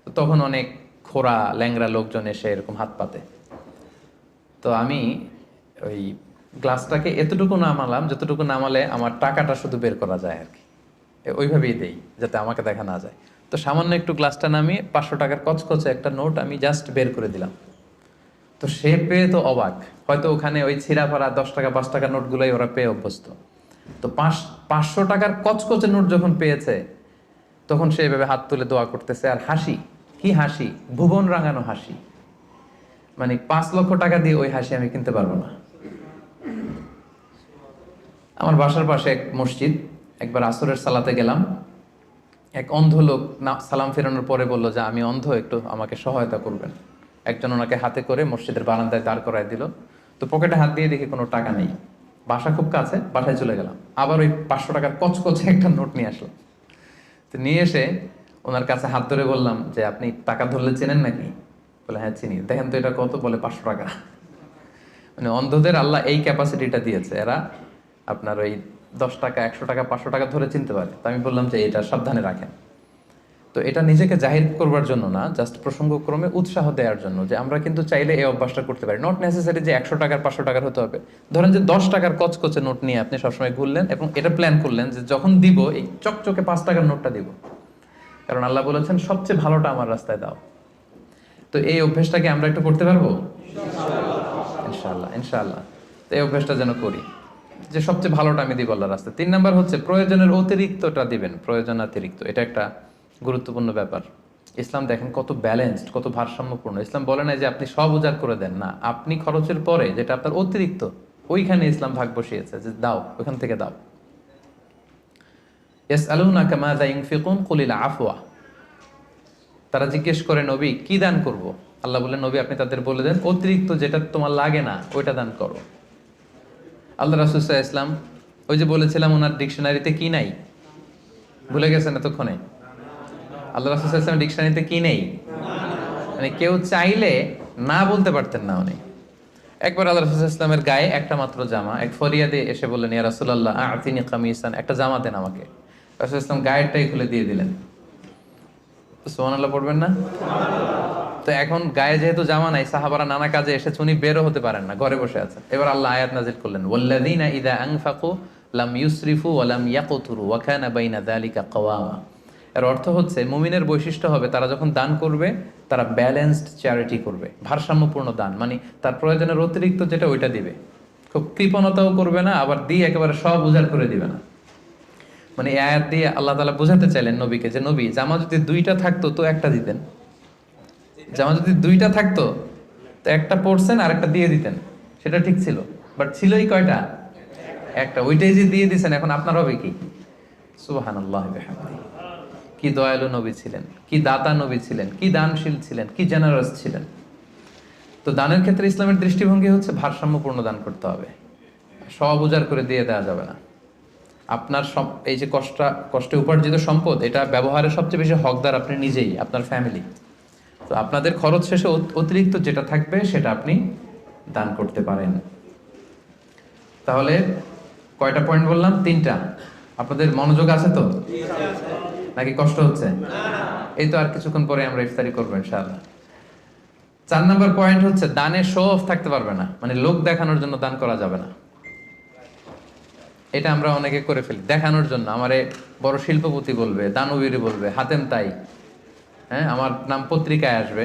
[SPEAKER 1] তো তখন অনেক খোড়া ল্যাংরা লোকজন এসে এরকম হাত পাতে। তো আমি ওই গ্লাসটাকে এতটুকু নামালাম যতটুকু নামালে আমার টাকাটা শুধু বের করা যায় আর কি, ওইভাবেই দেই যাতে আমাকে দেখা না যায়। তো সামান্য একটু গ্লাসটা নামিয়ে 500 টাকার কচকচে একটা নোট আমি জাস্ট বের করে দিলাম। তো সে পেয়ে তো অবাক, হয়তো ওখানে ওই ছিঁড়া ফাড়া 10 টাকা 5 টাকার নোটগুলোই ওরা পেয়ে অভ্যস্ত। তো 500 টাকার কচকচে নোট যখন পেয়েছে, তখন সে এভাবে হাত তুলে দোয়া করতেছে আর হাসি, কি হাসি, ভুবন রাঙানো হাসি। মানে 5 লক্ষ টাকা দিয়ে ওই হাসি আমি কিনতে পারবো না। আমার বাসার পাশে এক মসজিদ, একবার আসরের সালাতে গেলাম, এক অন্ধ লোক না সালাম ফেরানোর পরে বলল যে আমি অন্ধ, একটু আমাকে সহায়তা করবেন। একজন ওনাকে হাতে করে মসজিদের বারান্দায় দাঁড় করায় দিল। তো পকেটে হাত দিয়ে দেখি কোনো টাকা নেই, বাসা খুব কাছে, বাসায় চলে গেলাম, আবার ওই 500 টাকার কচকচে একটা নোট নিয়ে আসলাম। তো নিয়ে এসে ওনার কাছে হাত ধরে বললাম যে আপনি টাকা ধরলে চেনেন নাকি? বলে হ্যাঁ চিনি। দেখেন তো এটা কত? বলে 500 টাকা। মানে অন্ধদের আল্লাহ এই ক্যাপাসিটিটা দিয়েছে, এরা আপনার ওই 10 টাকা 100 টাকা 500 টাকা ধরে চিনতে পারে। তো আমি বললাম যে এটা সাবধানে রাখেন। তো এটা নিজেকে জাহির করবার জন্য না, জাস্ট প্রসঙ্গক্রমে উৎসাহ দেওয়ার জন্য, যে আমরা কিন্তু চাইলে এই অভ্যাসটা করতে পারি। নট নেসেসারি যে 100 টাকার 500 টাকার হতে হবে। ধরেন যে 10 টাকার কচকচে নোট নিয়ে আপনি সবসময় ঘুরলেন এবং এটা প্ল্যান করলেন যে যখন দিব এই চকচকে 5 টাকার নোটটা দিব, কারণ আল্লাহ বলেছেন সবচেয়ে ভালোটা আমার রাস্তায় দাও। তো এই অভ্যেসটাকে আমরা একটু করতে পারবো ইনশাআল্লাহ, ইনশাআল্লাহ। তো এই অভ্যেসটা যেন করি যে সবচেয়ে ভালোটা আমি দিব আল্লাহর রাস্তায়। 3 নাম্বার হচ্ছে প্রয়োজনের অতিরিক্তটা দিবেন, প্রয়োজনাতিরিক্ত। এটা একটা গুরুত্বপূর্ণ ব্যাপার। ইসলাম দেখেন কত ব্যালেন্সড, কত ভারসাম্যপূর্ণ। ইসলাম বলে না যে আপনি সব উজাড় করে দেন, না, আপনি খরচের পরে যেটা আপনার অতিরিক্ত ওইখানে ইসলাম ভাগ বসিয়েছে যে দাও, ওইখান থেকে দাও। ইয়াসআলুনাকা মাযা ইউনফিকুন কুলিল আফওয়া, তারা জিজ্ঞেস করে নবী কি দান করব? আল্লাহ বলেন নবী আপনি তাদের বলে দেন অতিরিক্ত যেটা তোমার লাগে না ওইটা দান করো। আল্লাহ রাসূল সাল্লাল্লাহু আলাইহি ওয়াসাল্লাম, ওই যে বলেছিলাম ওনার ডিকশনারিতে কি নাই, ভুলে গেছেন এতক্ষণে? আল্লাহ রাসূল সাল্লাল্লাহু আলাইহি ওয়াসাল্লাম ডিকশনারিতে কি নেই? মানে কেউ চাইলে না বলতে পারতেন না উনি। একবার আল্লাহ রাসূল সাল্লাল্লাহু আলাইহি ওয়াসাল্লামের গায়ে একটা মাত্র জামা, এক ফরিয়াদি এসে বললেন ইয়া রাসূলুল্লাহ আ'তিনি কামিসান, একটা জামা দেন আমাকে। রাসূল সাল্লাল্লাহু আলাইহি ওয়াসাল্লাম গায়েরটাই খুলে দিয়ে দিলেন। সুবহানাল্লাহ পড়বেন না? তো এখন গায়ে যেহেতু জামা নাই, সাহাবারা নানা কাজে এসেছে, উনি বেরও হতে পারেন না, ঘরে বসে আছেন। এবার আল্লাহ আয়াত নাযিল করলেন ওয়াল্লাযীনা ইযা আনফাকু লাম ইউসরিফু ওয়া লাম ইয়াকতুরু ওয়া কানা বাইনা যালিকা কাওয়ামা। এর অর্থ হচ্ছে মুমিনের বৈশিষ্ট্য হবে তারা যখন দান করবে তারা ব্যালেন্সড চ্যারিটি করবে, ভারসাম্যপূর্ণ দান, মানে তার প্রয়োজনের অতিরিক্ত যেটা ওইটা দিবে, খুব কৃপণতাও করবে না, আবার দিয়ে একেবারে সব উজাড় করে দিবে না। মানে এই আয়াত দিয়ে আল্লাহ তাআলা বোঝাতে চাইলেন নবীকে যে নবী, জামা যদি দুইটা থাকতো তো একটা দিতেন, জামা যদি দুইটা থাকতো তো একটা পরছেন আর একটা দিয়ে দিতেন, সেটা ঠিক ছিল। বাট ছিলই কয়টা? একটা, ওইটাই যে দিয়ে দিছেন, এখন আপনার হবে কি? সুবহানাল্লাহ বিহামদিহি। কি দয়ালু নবী ছিলেন, কি দাতা নবী ছিলেন, কি দানশীল ছিলেন, কি জেনারাস ছিলেন। তো দানের ক্ষেত্রে ইসলামের দৃষ্টিভঙ্গি হচ্ছে ভারসাম্যপূর্ণ দান করতে হবে, সব উজাড় করে দিয়ে দেওয়া যাবে না। আপনার এই যে কষ্টে উপার্জিত সম্পদ, এটা ব্যবহারের সবচেয়ে বেশি হকদার আপনি নিজেই, আপনার ফ্যামিলি। তো আপনাদের খরচ শেষে অতিরিক্ত যেটা থাকবে সেটা আপনি দান করতে পারেন। তাহলে কয়টা পয়েন্ট বললাম? 3টা। আপনাদের মনোযোগ আছে তো, নাকি কষ্ট হচ্ছে? এই তো আর কিছুক্ষণ পরে আমরা ইফতারি করবো ইনশাআল্লাহ। 4 নম্বর পয়েন্ট হচ্ছে দানে শো অফ থাকতে পারবে না, মানে লোক দেখানোর জন্য দান করা যাবে না। এটা আমরা অনেকে করে ফেলি দেখানোর জন্য। আমারে বড় শিল্পপতি বলবে, দানবীর বলবে, হাতেম তাই, হ্যাঁ আমার নাম পত্রিকায় আসবে।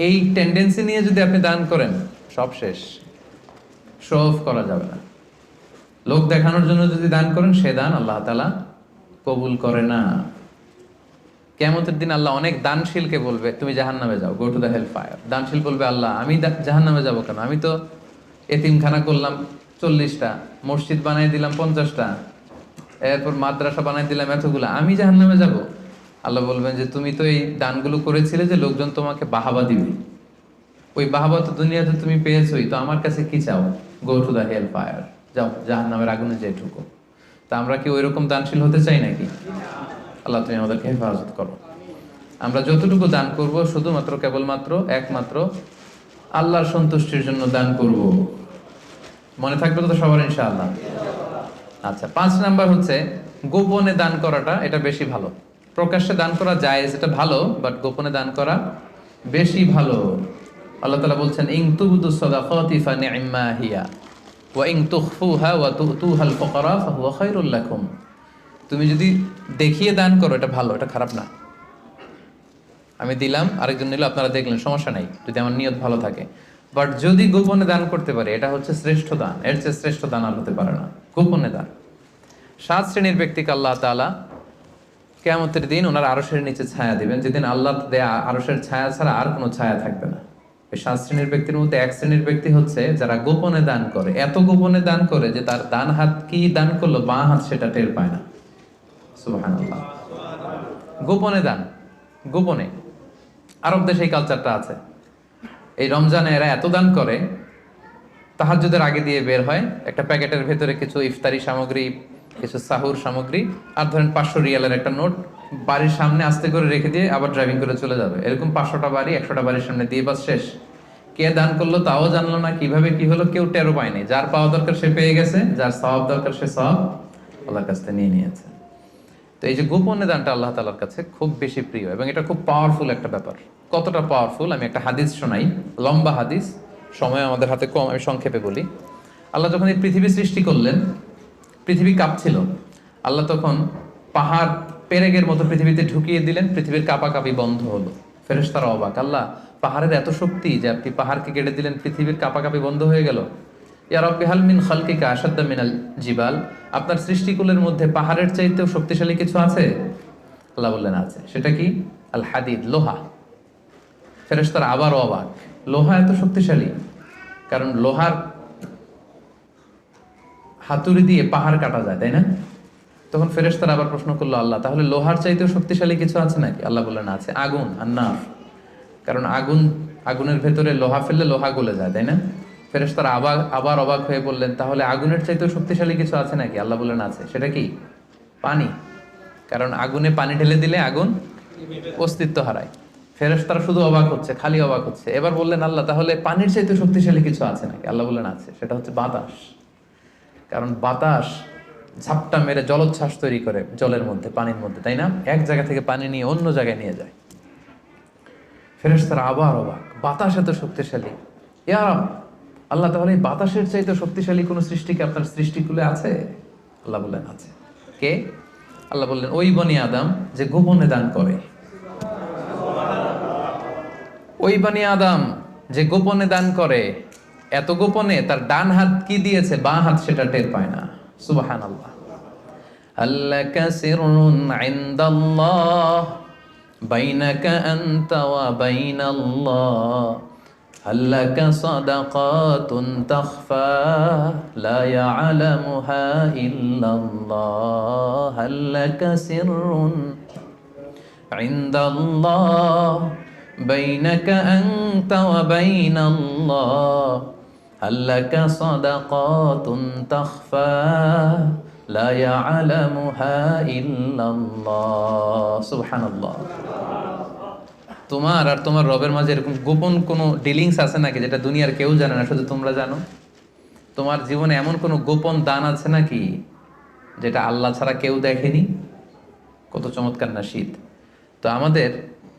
[SPEAKER 1] এই টেন্ডেন্সি নিয়ে যদি আপনি দান করেন, সব শেষ। শো অফ করা যাবে না। লোক দেখানোর জন্য যদি দান করেন, সে দান আল্লাহ তাআলা কবুল করে না। কিয়ামতের দিন আল্লাহ অনেক দানশীলকে বলবে তুমি জাহান্নামে যাও, go to the hell fire. দানশীল বলবে, আল্লাহ আমি জাহান্নামে যাব কেন? আমি তো এতিমখানা করলাম 40টা, মসজিদ বানাই দিলাম 50টা, এরপর মাদ্রাসা বানাই দিলাম এতগুলা, আমি জাহান্নামে যাব? আল্লাহ বলবেন যে তুমি তো এই দানগুলো করেছিলে যে লোকজন তোমাকে বাহাবা দিবে, ওই বাহাবা তো দুনিয়াতে তুমি পেয়েছোই, তো আমার কাছে কি চাও? Go to the hell fire, যাও জাহান্নামের আগুনে যেয়ে ঢুকো। তা আমরা কি ওইরকম দানশীল হতে চাই নাকি? আল্লাহ তুমি আমাদেরকে হেফাজত করো। আমরা যতটুকু দান করব শুধুমাত্র কেবলমাত্র একমাত্র আল্লাহর সন্তুষ্টির জন্য দান করব। মনে থাকবে তো সবার ইনশাআল্লাহ? আচ্ছা, 5 নাম্বার হচ্ছে গোপনে দান করাটা, এটা বেশি ভালো। প্রকাশ্যে দান করা যায়, এটা ভালো, বাট গোপনে দান করা বেশি ভালো। আল্লাহ তাআলা বলছেন ইন তুবদু সাদাকাতি ফানি'মা হিয়া ওয়া ইন তুখফুহা ওয়া তুতুহাল ফুকারা ফাহুয়া খায়রুল লাকুম। তুমি যদি দেখিয়ে দান করো, এটা ভালো, এটা খারাপ না। আমি দিলাম, আরেকজন নিল, আপনারা দেখলেন, সমস্যা নাই যদি আমার নিয়ত ভালো থাকে। বাট যদি গোপনে দান করতে পারে, এটা হচ্ছে শ্রেষ্ঠ দান। এর চেয়ে শ্রেষ্ঠ দান আর হতে পারে না, গোপনে দান। 7 শ্রেণীর ব্যক্তিকে আল্লাহ তাআলা কিয়ামতের দিন ওনার আরশের নিচে ছায়া দিবেন, যেদিন আল্লাহ দেয়া আরশের ছায়া ছাড়া আর কোনো ছায়া থাকবে না। এই 7 শ্রেণীর ব্যক্তির মধ্যে 1 শ্রেণীর ব্যক্তি হচ্ছে যারা গোপনে দান করে, এত গোপনে দান করে যে তার ডান হাত কি দান করলো, বাঁ হাত সেটা টের পায় না। সুবহানাল্লাহ। গোপনে দান, গোপনে। আরব দেশে এই কালচারটা আছে। এই রমজানে এরা এত দান করে, তাহাজ্জুদের আগে দিয়ে বের হয়, একটা প্যাকেটের ভেতরে কিছু ইফতারি সামগ্রী, কিছু সাহুর সামগ্রী, আর ধরেন 500 রিয়ালের একটা নোট বাড়ির সামনে আস্তে করে রেখে দিয়ে আবার ড্রাইভিং করে চলে যাবে। এরকম 500টা বাড়ি, 100টা বাড়ির সামনে দিয়ে বাস শেষ। কে দান করলো তাও জানলো না, কিভাবে কি হলো কেউ টেরও পায়নি। যার পাওয়া দরকার সে পেয়ে গেছে, যার সওয়াব দরকার সে সওয়াব আল্লাহর কাছ থেকে নিয়ে নিয়েছে। তো এই যে গোপনে দানটা আল্লাহ তাআলার কাছে খুব বেশি প্রিয়, এবং এটা খুব পাওয়ারফুল একটা ব্যাপার। কতটা পাওয়ারফুল আমি একটা হাদিস শোনাই, লম্বা হাদিস, সময় আমাদের হাতে কম, আমি সংক্ষেপে বলি। আল্লাহ যখন এই পৃথিবী সৃষ্টি করলেন, পৃথিবী কাঁপছিল। আল্লাহ তখন পাহাড় পেরেকের মতো পৃথিবীতে ঢুকিয়ে দিলেন, পৃথিবীর কাঁপাকাঁপি বন্ধ হলো। ফেরেশতারা অবাক, আল্লাহ পাহাড়ের এত শক্তি যে আপনি পাহাড়কে কেটে দিলেন, পৃথিবীর কাঁপাকাঁপি বন্ধ হয়ে গেল। ইয়া রাব্বি হাল মিন খালকিকা আশাদ্দা মিনাল জিবাল, আপনার সৃষ্টিকুলের মধ্যে পাহাড়ের চাইতেও শক্তিশালী কিছু আছে? আল্লাহ বললেন আছে। সেটা কি? আল হাদিদ, লোহা। ফেরেশতারা আবার অবাক, লোহা এত শক্তিশালী? কারণ লোহার হাতুড়ি দিয়ে পাহাড় কাটা যায়, তাই না? তখন ফেরেশতারা আবার প্রশ্ন করলো, আল্লাহ তাহলে লোহার চাইতেও শক্তিশালী কিছু আছে নাকি? আল্লাহ বললেন আছে, আগুন, আন্নার। কারণ আগুনের ভেতরে লোহা ফেললে লোহা গলে যায়, তাই না? ফেরেশতারা আবার অবাক হয়ে বললেন, তাহলে আগুনের চাইতেও শক্তিশালী কিছু আছে নাকি? আল্লাহ বললেন আছে। সেটা কি? পানি। কারণ আগুনে পানি ঢেলে দিলে আগুন অস্তিত্ব হারায়। ফেরেশতারা শুধু অবাক হচ্ছে, খালি অবাক হচ্ছে। এবার বললেন, আল্লাহ তাহলে পানির চাইতেও শক্তিশালী কিছু আছে নাকি? আল্লাহ বললেন আছে। সেটা হচ্ছে বাতাস। কারণ বাতাস ঝাপটা মেরে জলোচ্ছ্বাস তৈরি করে জলের মধ্যে, পানির মধ্যে, তাই না? এক জায়গা থেকে পানি নিয়ে অন্য জায়গায় নিয়ে যায়। ফেরেশতারা আবার অবাক, বাতাস এত শক্তিশালী? ইয়া রাব, আল্লাহ তাহলে এই বাতাসের চাইতে শক্তিশালী কোন সৃষ্টিকে আপনার সৃষ্টিকুলে আছে? আল্লাহ বললেন আছে। কে? আল্লাহ বললেন ওই বনি আদম যে গোপনে দান করে। ওই বনি আদম যে গোপনে দান করে, এত গোপনে তার ডান হাত কি দিয়েছে বাঁ হাত সেটা টের পায় না। সুবহানাল্লাহ। আল্লাকা সিররুন ইনদাল্লাহ বাইনাকা আনতা ওয়া বাইনাল্লাহ আল্লাকা সাদাকাতুন তাখফা লা ইয়ালামুহা ইল্লাল্লাহ আল্লাকা সিররুন ইনদাল্লাহ বাইনাকা আনতা ওয়া বাইনাল্লাহ আল্লাকা সাদাকাতুন তাখফা লা ইয়ালামুহা ইল্লাল্লাহ। সুবহানাল্লাহ। তোমার আর তোমার রবের মাঝে এরকম গোপন কোনো ডিলিংস আছে নাকি যেটা দুনিয়ার কেউ জানে না, শুধু তোমরা জানো? তোমার জীবনে এমন কোনো গোপন দান আছে নাকি যেটা আল্লাহ ছাড়া কেউ দেখেনি? কত চমৎকার না শীত! তো আমাদের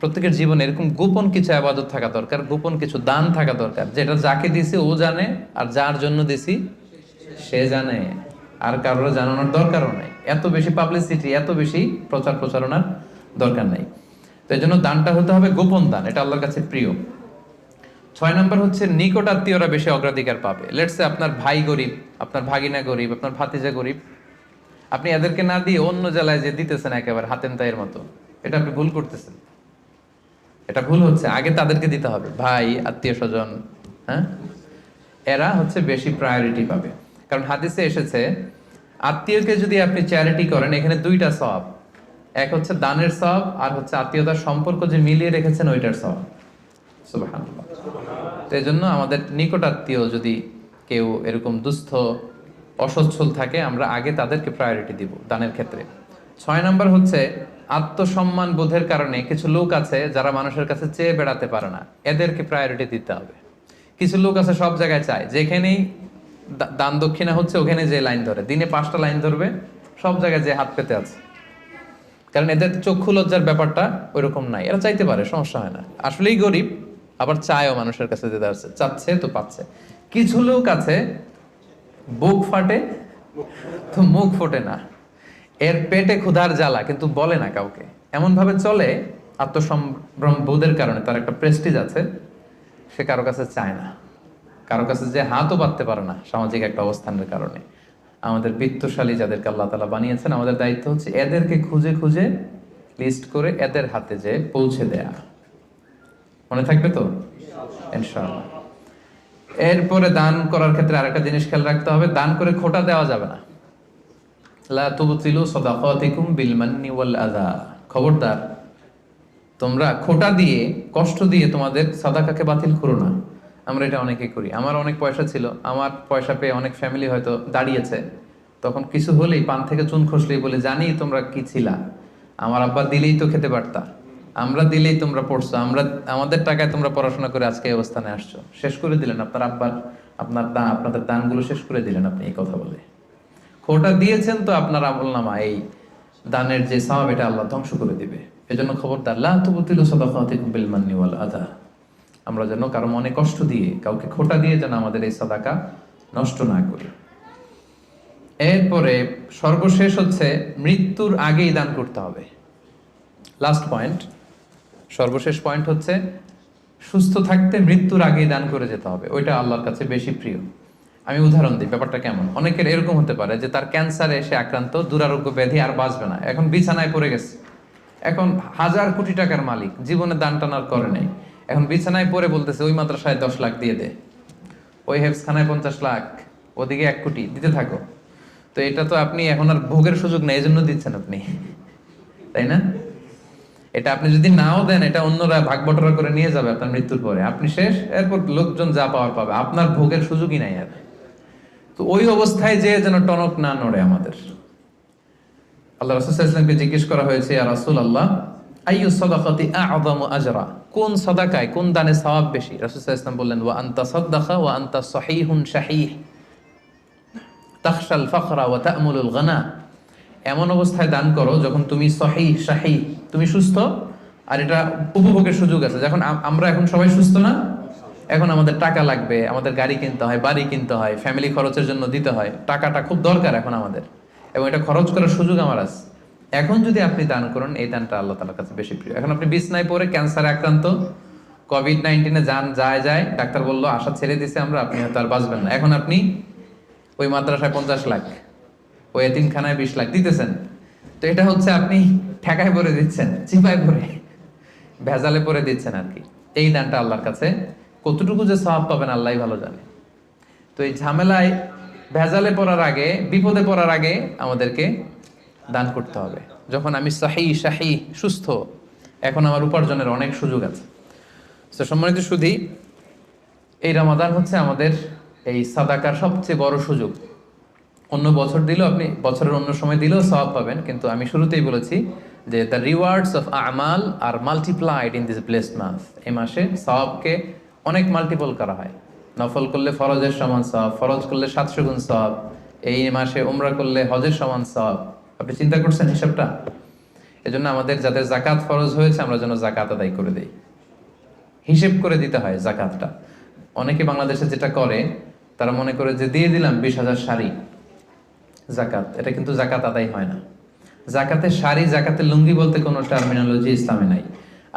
[SPEAKER 1] প্রত্যেকের জীবনে এরকম গোপন কিছু আবাদত থাকা দরকার, গোপন কিছু দান থাকা দরকার, যেটা যাকে দিছি ও জানে, আর যার জন্য দিছি সে জানে, আর কারোর জানানোর দরকারও নাই। এত বেশি পাবলিসিটি, এত বেশি প্রচার প্রচারণার দরকার নাই। তো এই জন্য দানটা হতে হবে গোপন দান, এটা আল্লাহর কাছে প্রিয়। 6 নম্বর হচ্ছে নিকট আত্মীয়রা বেশি অগ্রাধিকার পাবে। লেটস সে আপনার ভাই গরিব, আপনার ভাগিনা গরিব, আপনার ভাতিজা গরিব, আপনি এদেরকে না দিয়ে অন্য জেলায় যে দিতেছেন একেবারে হাতেম তাইয়ের মতো, এটা আপনি ভুল করতেছেন। এটা ভুল হচ্ছে। আগে তাদেরকে দিতে হবে, ভাই, আত্মীয় স্বজন, হ্যাঁ, এরা হচ্ছে বেশি প্রায়োরিটি পাবে। কারণ হাদিসে এসেছে আত্মীয়কে যদি আপনি চ্যারিটি করেন, এখানে দুইটা সওয়াব, এক হচ্ছে দানের সওয়াব, আর হচ্ছে আত্মীয়তার সম্পর্ক যে মিলিয়ে রেখেছেন ওইটার সওয়াব। সুবহানাল্লাহ। তো এই জন্য আমাদের নিকট আত্মীয় যদি কেউ এরকম দুস্থ অসচ্ছল থাকে, আমরা আগে তাদেরকে প্রায়োরিটি দিব দানের ক্ষেত্রে। 6 নম্বর হচ্ছে আত্মসম্মান বোধের কারণে কিছু লোক আছে যারা মানুষের কাছে চেয়ে বেড়াতে পারে না, এদেরকে প্রায়োরিটি দিতে হবে। কিছু লোক আছে সব জায়গায় চায়, যেখানেই দান দক্ষিণা হচ্ছে ওখানে যে লাইন ধরে, দিনে 5টা লাইন ধরবে, সব জায়গায় যে হাত পেতে আছে। কারণ এদের চক্ষু লজ্জার ব্যাপারটা ওইরকম নাই, এরা চাইতে পারে, সমস্যা হয় না, আসলেই গরিব, আবার চায়ও মানুষের কাছে দিতে আসছে, চাচ্ছে তো পাচ্ছে। কিছু লোক আছে বুক ফাটে তো মুখ ফোটে না, এর পেটে ক্ষুধার জ্বালা কিন্তু বলে না কাউকে, এমন ভাবে চলে আত্মসম্ভ্রম বোধের কারণে, তার একটা প্রেস্টিজ আছে, সে কারো কাছে চায় না, কারো কাছে যে হাতও পাততে পারে না সামাজিক একটা অবস্থানের কারণে। আমাদের বিত্তশালী যাদেরকে আল্লাহ তাআলা বানিয়েছেন, আমাদের দায়িত্ব হচ্ছে এদেরকে খুঁজে খুঁজে লিস্ট করে এদের হাতে যে পৌঁছে দেয়া। মনে থাকবে তো ইনশাআল্লাহ। এরপরে দান করার ক্ষেত্রে আরেকটা জিনিস খেয়াল রাখতে হবে, দান করে খোটা দেওয়া যাবে না। লা তুবতিলু সাদাকাতিকুম বিল মান্নি ওয়াল আযা। খবরদার, তোমরা খোটা দিয়ে, কষ্ট দিয়ে তোমাদের সাদাকাকে বাতিল করো না। আমরা এটা অনেকে করি। আমার অনেক পয়সা ছিল, আমার পয়সা পেয়ে অনেক ফ্যামিলি হয়তো দাঁড়িয়েছে, তখন কিছু হলেই পান থেকে চুন খসলেই বলে, জানি তোমরা কি ছিলা, আমার আব্বা দিলেই তো খেতে পারতা, আমরা দিলেই তোমরা পড়ছো, আমরা আমাদের টাকায় তোমরা পড়াশোনা করে আজকে এই অবস্থানে আসছো, শেষ করে দিলেন আপনার আব্বার, আপনাদের দানগুলো শেষ করে দিলেন আপনি এই কথা বলে। খোটা দিয়েছেন তো আপনার আমলনামা এই দানের যে সওয়াব, এটা আল্লাহ ধ্বংস করে দিবে। এজন্য খবরদার, লা তুবতিলু সাদাকাতিকুম বিল মান্নি ওয়াল আযা। আমরা যেন কারো মনে কষ্ট দিয়ে, কাউকে খোটা দিয়ে যেন আমাদের এই সাদাকা নষ্ট না করি। এরপরে সর্বশেষ হচ্ছে মৃত্যুর আগেই দান করতে হবে। লাস্ট পয়েন্ট, সর্বশেষ পয়েন্ট হচ্ছে সুস্থ থাকতে মৃত্যুর আগেই দান করে যেতে হবে, ওইটা আল্লাহর কাছে বেশি প্রিয়। আমি উদাহরণ দিই, ব্যাপারটা কেমন। অনেকের এরকম হতে পারে যে তার ক্যান্সারে এসে আক্রান্ত, দুরারোগ্য ব্যাধি, আর বাঁচবে না, এখন বিছানায় পড়ে গেছে, এখন 1000 কোটি টাকার মালিক, জীবনে দান টানার করে নেই, এখন বিছানায় পড়ে বলতেছে ওই মাদ্রাসায় 10 লাখ দিয়ে দে, ওই হেফসখানায় 50 লাখ, ওদিকে 1 কোটি দিতে থাকো। তো এটা তো আপনি এখন আর ভোগের সুযোগ নেই, এই জন্য দিচ্ছেন আপনি, তাই না? এটা আপনি যদি নাও দেন, এটা অন্যরা ভাগ বটরা করে নিয়ে যাবে আপনার মৃত্যুর পরে, আপনি শেষ, এরপর লোকজন যা পাওয়ার পাবে, আপনার ভোগের সুযোগই নাই আর। তো ওই অবস্থায় যে যেন টনক না নড়ে আমাদের। আল্লাহ রাসূল সাল্লাল্লাহু আলাইহি ওয়াসাল্লামকে জিজ্ঞেস করা হয়েছে, ইয়া রাসূলুল্লাহ আইয়ু সাদাকাতি আ'যামু আজরা, কোন সাদাকায়, কোন দানে সওয়াব বেশি? রাসূল সাল্লাল্লাহু আলাইহি ওয়াসাল্লাম বললেন, ওয়া আনতা সাদাকা ওয়া আনতা সহিহুন শাহীহ তাখশাল ফাখরা ওয়া তা'মুলুল গানা। এমন অবস্থায় দান করো যখন তুমি সহিহ শাহীহ, তুমি সুস্থ আর এটা উপভোগের সুযোগ আছে। যখন আমরা এখন সবাই সুস্থ না, এখন আমাদের টাকা লাগবে, আমাদের গাড়ি কিনতে হয়, বাড়ি কিনতে হয়, ফ্যামিলি খরচের জন্য দিতে হয়, টাকাটা খুব দরকার এখন আমাদের, এবং এটা খরচ করার সুযোগ আমার আছে। এখন যদি আপনি দান করেন, এই দানটা আল্লাহ তাআলার কাছে বেশি প্রিয়। এখন আপনি বিছনায় পড়ে ক্যান্সারে আক্রান্ত, কোভিড-19 যান যায় যায়, ডাক্তার বললো আশা ছেড়ে দিছে আমরা, আপনি হয়তো আর বাঁচবেন না। এখন আপনি ওই মাদ্রাসায় 50 লাখ, ওই এতিমখানায় 20 লাখ দিতেছেন। তো এটা হচ্ছে আপনি ঠেকায় পরে দিচ্ছেন, চিপায় পরে, ভেজালে পরে দিচ্ছেন আর কি। এই দানটা আল্লাহর কাছে কতটুকু যে সওয়াব পাবেন আল্লাহই ভালো জানে। তো এই ঝামেলায় ভেজালে পড়ার আগে, বিপদে পড়ার আগে আমাদেরকে দান করতে হবে। যখন আমি শাহী সুস্থ, এখন আমার উপার্জনের অনেক সুযোগ আছে। তো সম্মানিত সুধী, এই রমাদান হচ্ছে আমাদের এই সাদাকার সবচেয়ে বড় সুযোগ। অন্য বছর দিলেও আপনি, বছরের অন্য সময় দিলেও সওয়াব পাবেন, কিন্তু আমি শুরুতেই বলেছি যে দ্য রিওয়ার্ডস অফ আমাল are multiplied in this blessed month. এই মাসে সওয়াবকে অনেক মাল্টিপল করা হয়। নফল করলে ফরজের সমান সওয়াব, ফরজ করলে 700 গুণ সওয়াব, এই মাসে উমরা করলে হজের সমান সওয়াব। আপনি চিন্তা করছেন হিসাবটা? এজন্য আমাদের যাদের জাকাত ফরজ হয়েছে, আমরা যেন জাকাত আদায় করে দেই। হিসেব করে দিতে হয় জাকাতটা। অনেকে বাংলাদেশে যেটা করে, তারা মনে করে যে দিয়ে দিলাম 20,000 শাড়ি জাকাত, এটা কিন্তু জাকাত আদায় হয় না। জাকাতের শাড়ি, জাকাতের লুঙ্গি বলতে কোনো টার্মিনোলজি ইসলামে নাই।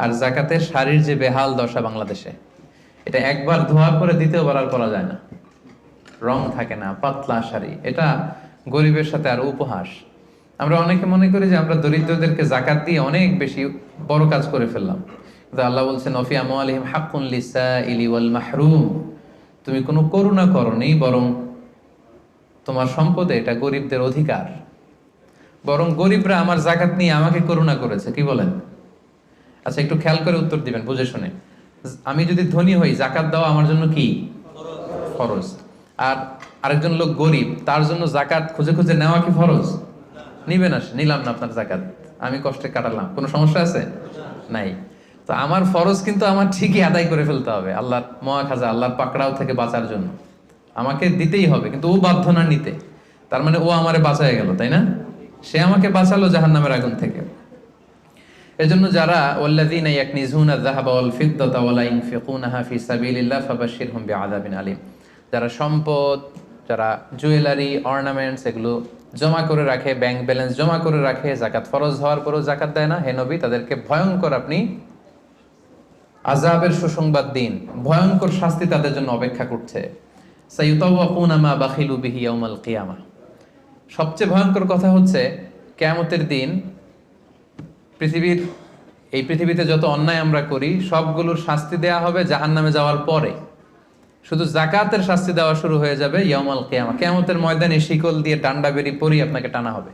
[SPEAKER 1] আর জাকাতের শাড়ির যে বেহাল দশা বাংলাদেশে, এটা একবার ধোয়ার পরে দ্বিতীয়বার আর পরা যায় না, রং থাকে না, পাতলা শাড়ি। এটা গরিবের সাথে আর উপহাস। আমরা অনেকে মনে করি যে আমরা দরিদ্রদেরকে জাকাত দিয়ে অনেক বেশি বড় কাজ করে ফেললাম, কিন্তু আল্লাহ বলছেন ওয়া ফি আমওয়ালিহিম হাক্কুন লিসাইলি ওয়াল মাহরুম। তুমি কোনো করুণা করনি, বরং তোমার সম্পদে এটা গরিবদের অধিকার। বরং গরিবরা আমার জাকাত নিয়ে আমাকে করুণা করেছে। কি বলেন? আচ্ছা, একটু খেয়াল করে উত্তর দিবেন বুঝে শুনে। আমি যদি ধনী হই, জাকাত দেওয়া আমার জন্য কি ফরজ? আর আরেকজন লোক গরিব, তার জন্য জাকাত খুঁজে খুঁজে নেওয়া কি ফরজ? নিবে না, নিলাম না আপনার জাকাত, আমি কষ্টে কাটালাম, কোনো সমস্যা আছে? নাই। তো আমার ফরজ কিন্তু আমার ঠিকই আদায় করে ফেলতে হবে, আল্লাহর মহাখাজা, আল্লাহর পাকড়াও থেকে বাঁচার জন্য আমাকে দিতেই হবে। কিন্তু ও বাধ্য না নিতে, তার মানে ও আমারে বাঁচায় গেল, তাই না? সে আমাকে বাঁচালো জাহান্নামের আগুন থেকে। এজন্য যারা ওয়াল্লাযীনা ইয়াকনিজুনা আয-যাহাবা ওয়াল ফিদ্দাতা ওয়া লা ইউনফিকুনাহা ফি সাবিলিল্লাহ ফাবাশশিরহুম বিআযাবিন আলীম। যারা সম্পদ, যারা জুয়েলারি, অর্নামেন্টস এগুলো জমা করে রাখে, ব্যাংক ব্যালেন্স জমা করে রাখে, জাকাত ফরজ হওয়ার পরও জাকাত দেয় না, হে নবী তাদেরকে ভয়ঙ্কর আপনি আযাবের সুসংবাদ দিন, ভয়ঙ্কর শাস্তি তাদের জন্য অপেক্ষা করছে। সাইয়ুতাওয়াকুনা মা বাখিলু বিহি ইয়াউমাল কিয়ামাহ। সবচেয়ে ভয়ঙ্কর কথা হচ্ছে কিয়ামতের দিন এই পৃথিবীতে যত অন্যায় আমরা করি সবগুলোর শাস্তি দেয়া হবে জাহান্নামে যাওয়ার পরে। শুধু জাকাতের শাস্তি দেওয়া শুরু হয়ে যাবে ইয়াউমাল কিয়ামা। কিয়ামতের ময়দানে শিকল দিয়ে ডান্ডা বেরি পরি আপনাকে টানা হবে।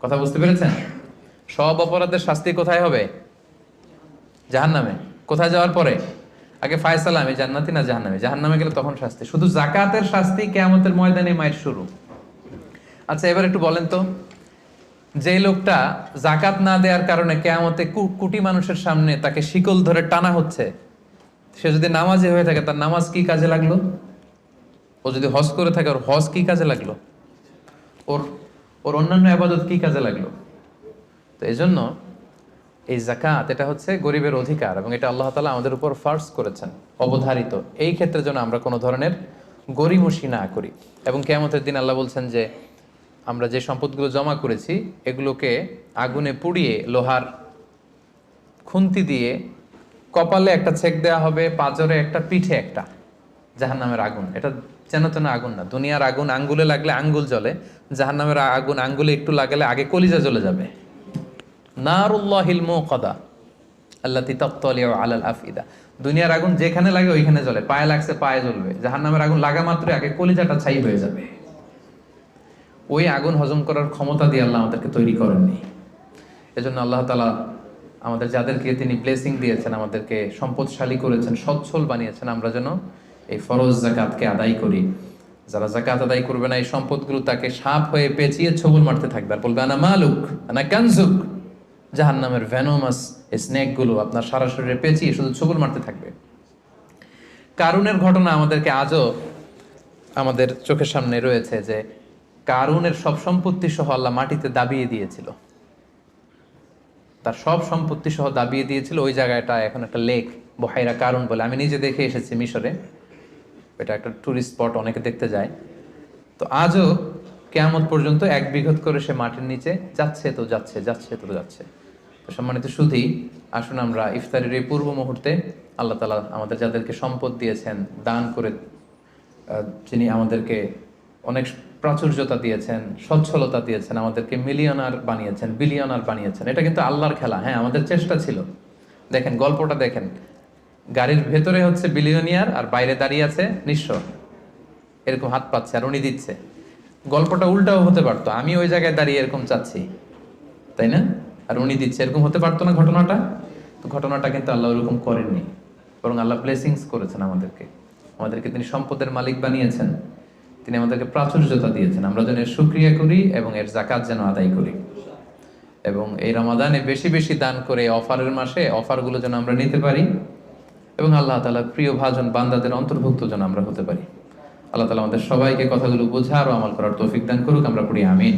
[SPEAKER 1] কথা বুঝতে পেরেছেন? সব অপরাধের শাস্তি কোথায় হবে? জাহান্নামে। কোথায় যাওয়ার পরে? আগে ফায়সালা, আমি জান্নাতি না জাহান্নামে। জাহান্নামে গেলে তখন শাস্তি। শুধু জাকাতের শাস্তি কিয়ামতের ময়দানে মায়ের শুরু। আচ্ছা, এবার একটু বলেন তো, যে লোকটা জাকাত না দেওয়ার কারণে কিয়ামতে কোটি মানুষের সামনে তাকে শিকল ধরে টানা হচ্ছে, সে যদি নামাজি হয়ে থাকে, তার নামাজ কি কাজে লাগলো? ও যদি হজ করে থাকে, ওর হজ কি কাজে লাগলো? ওর অন্যান্য ইবাদত কি কাজে লাগলো? তো এই জন্য এই যাকাত, এটা হচ্ছে গরিবের অধিকার, এবং এটা আল্লাহ তাআলা আমাদের উপর ফার্জ করেছেন, অবধারিত। এই ক্ষেত্রে যেন আমরা কোনো ধরনের গরিমসি না করি। এবং কিয়ামতের দিন আল্লাহ বলছেন যে আমরা যে সম্পদগুলো জমা করেছি এগুলোকে আগুনে পুড়িয়ে, লোহার খুন্তি দিয়ে কপালে একটা ছেক দেওয়া হবে, পাঁজরে একটা, পিঠে একটা। জাহান্নামের আগুন এটা যেন তেন আগুন না। দুনিয়ার আগুন আঙ্গুলে লাগলে আঙ্গুল জ্বলে, জাহান্নামের আগুন আঙ্গুলে একটু লাগালে আগে কলিজা জ্বলে যাবে। নারুল্লাহিল মুকাদা আল্লাতী তাত্তালিউ আলাল আফইদা। দুনিয়ার আগুন যেখানে লাগে ওইখানে জ্বলে, পায়ে লাগছে পায়ে জ্বলবে। জাহান্নামের আগুন লাগা মাত্রই আগে কলিজাটা ছাই হয়ে যাবে। ওই আগুন হজম করার ক্ষমতা দিয়ে আল্লাহ আমাদেরকে তৈরি করেননি। এজন্য আল্লাহ তাআলা আমাদের যাদেরকে তিনি ব্লেসিং দিয়েছেন, আমাদেরকে সম্পদশালী করেছেন, সচ্ছল বানিয়েছেন, আমরা যেন এই ফরজ যাকাতকে আদায় করি। যারা যাকাত আদায় করবে না, এই সম্পদগুলো তাকে সাপ হয়ে পেঁচিয়ে ছবল মারতে থাকবে আর বলবে আনা মালুক আনা কানজুক। জাহান্নামের ভেনোমাস এই স্নেকগুলো আপনার সারা শরীরে পেঁচিয়ে শুধু ছবল মারতে থাকবে। কারুনের ঘটনা আমাদেরকে আজও আমাদের চোখের সামনে রয়েছে, যে কারুনের সব সম্পত্তি সহ আল্লাহ মাটিতে দাবিয়ে দিয়েছিল। তার সব সম্পত্তি সহ দাবিয়ে দিয়েছিল। ওই জায়গাটা এখন একটা লেক, বহাইরা কারুন বলে। আমি নিজে দেখে এসেছি মিশরে, এটা একটা টুরিস্ট স্পট, অনেকে দেখতে যায়। তো আজও কিয়ামত পর্যন্ত 1 বিঘত করে সে মাটির নিচে যাচ্ছে তো যাচ্ছে, যাচ্ছে তো যাচ্ছে। তো সম্মানিত সুধী, আসুন আমরা ইফতারের এই পূর্ব মুহূর্তে আল্লাহ তাআলা আমাদের যাদেরকে সম্পদ দিয়েছেন, দান করে যিনি আমাদেরকে অনেক প্রাচুর্যতা দিয়েছেন, সচ্ছলতা দিয়েছেন, আমাদেরকে মিলিয়নার বানিয়েছেন, বিলিয়নার বানিয়েছেন, এটা কিন্তু আল্লাহর খেলা। হ্যাঁ, আমাদের চেষ্টা ছিল। দেখেন গল্পটা দেখেন, গাড়ির ভেতরে হচ্ছে বিলিয়নিয়ার আর বাইরে দাঁড়িয়ে আছে নিঃস্ব, এরকম হাত পাচ্ছে আর উনি দিচ্ছে। গল্পটা উল্টাও হতে পারতো, আমি ওই জায়গায় দাঁড়িয়ে এরকম চাচ্ছি, তাই না, আর উনি দিচ্ছে, এরকম হতে পারতো না ঘটনাটা? তো ঘটনাটা কিন্তু আল্লাহ ওরকম করেননি, বরং আল্লাহ ব্লেসিংস করেছেন আমাদেরকে তিনি সম্পদের মালিক বানিয়েছেন, তিনি আমাদেরকে প্রাচুর্যতা দিয়েছেন, আমরা যেন এর শুকরিয়া করি এবং এর জাকাত যেন আদায় করি, এবং এই রমাদানে বেশি বেশি দান করে অফারের মাসে অফারগুলো যেন আমরা নিতে পারি এবং আল্লাহ তাআলার প্রিয় ভাজন বান্দাদের অন্তর্ভুক্ত যেন আমরা হতে পারি। আল্লাহ তাআলা আমাদের সবাইকে কথাগুলো বোঝার ও আমল করার তৌফিক দান করুক। আমরা পড়ি আমিন।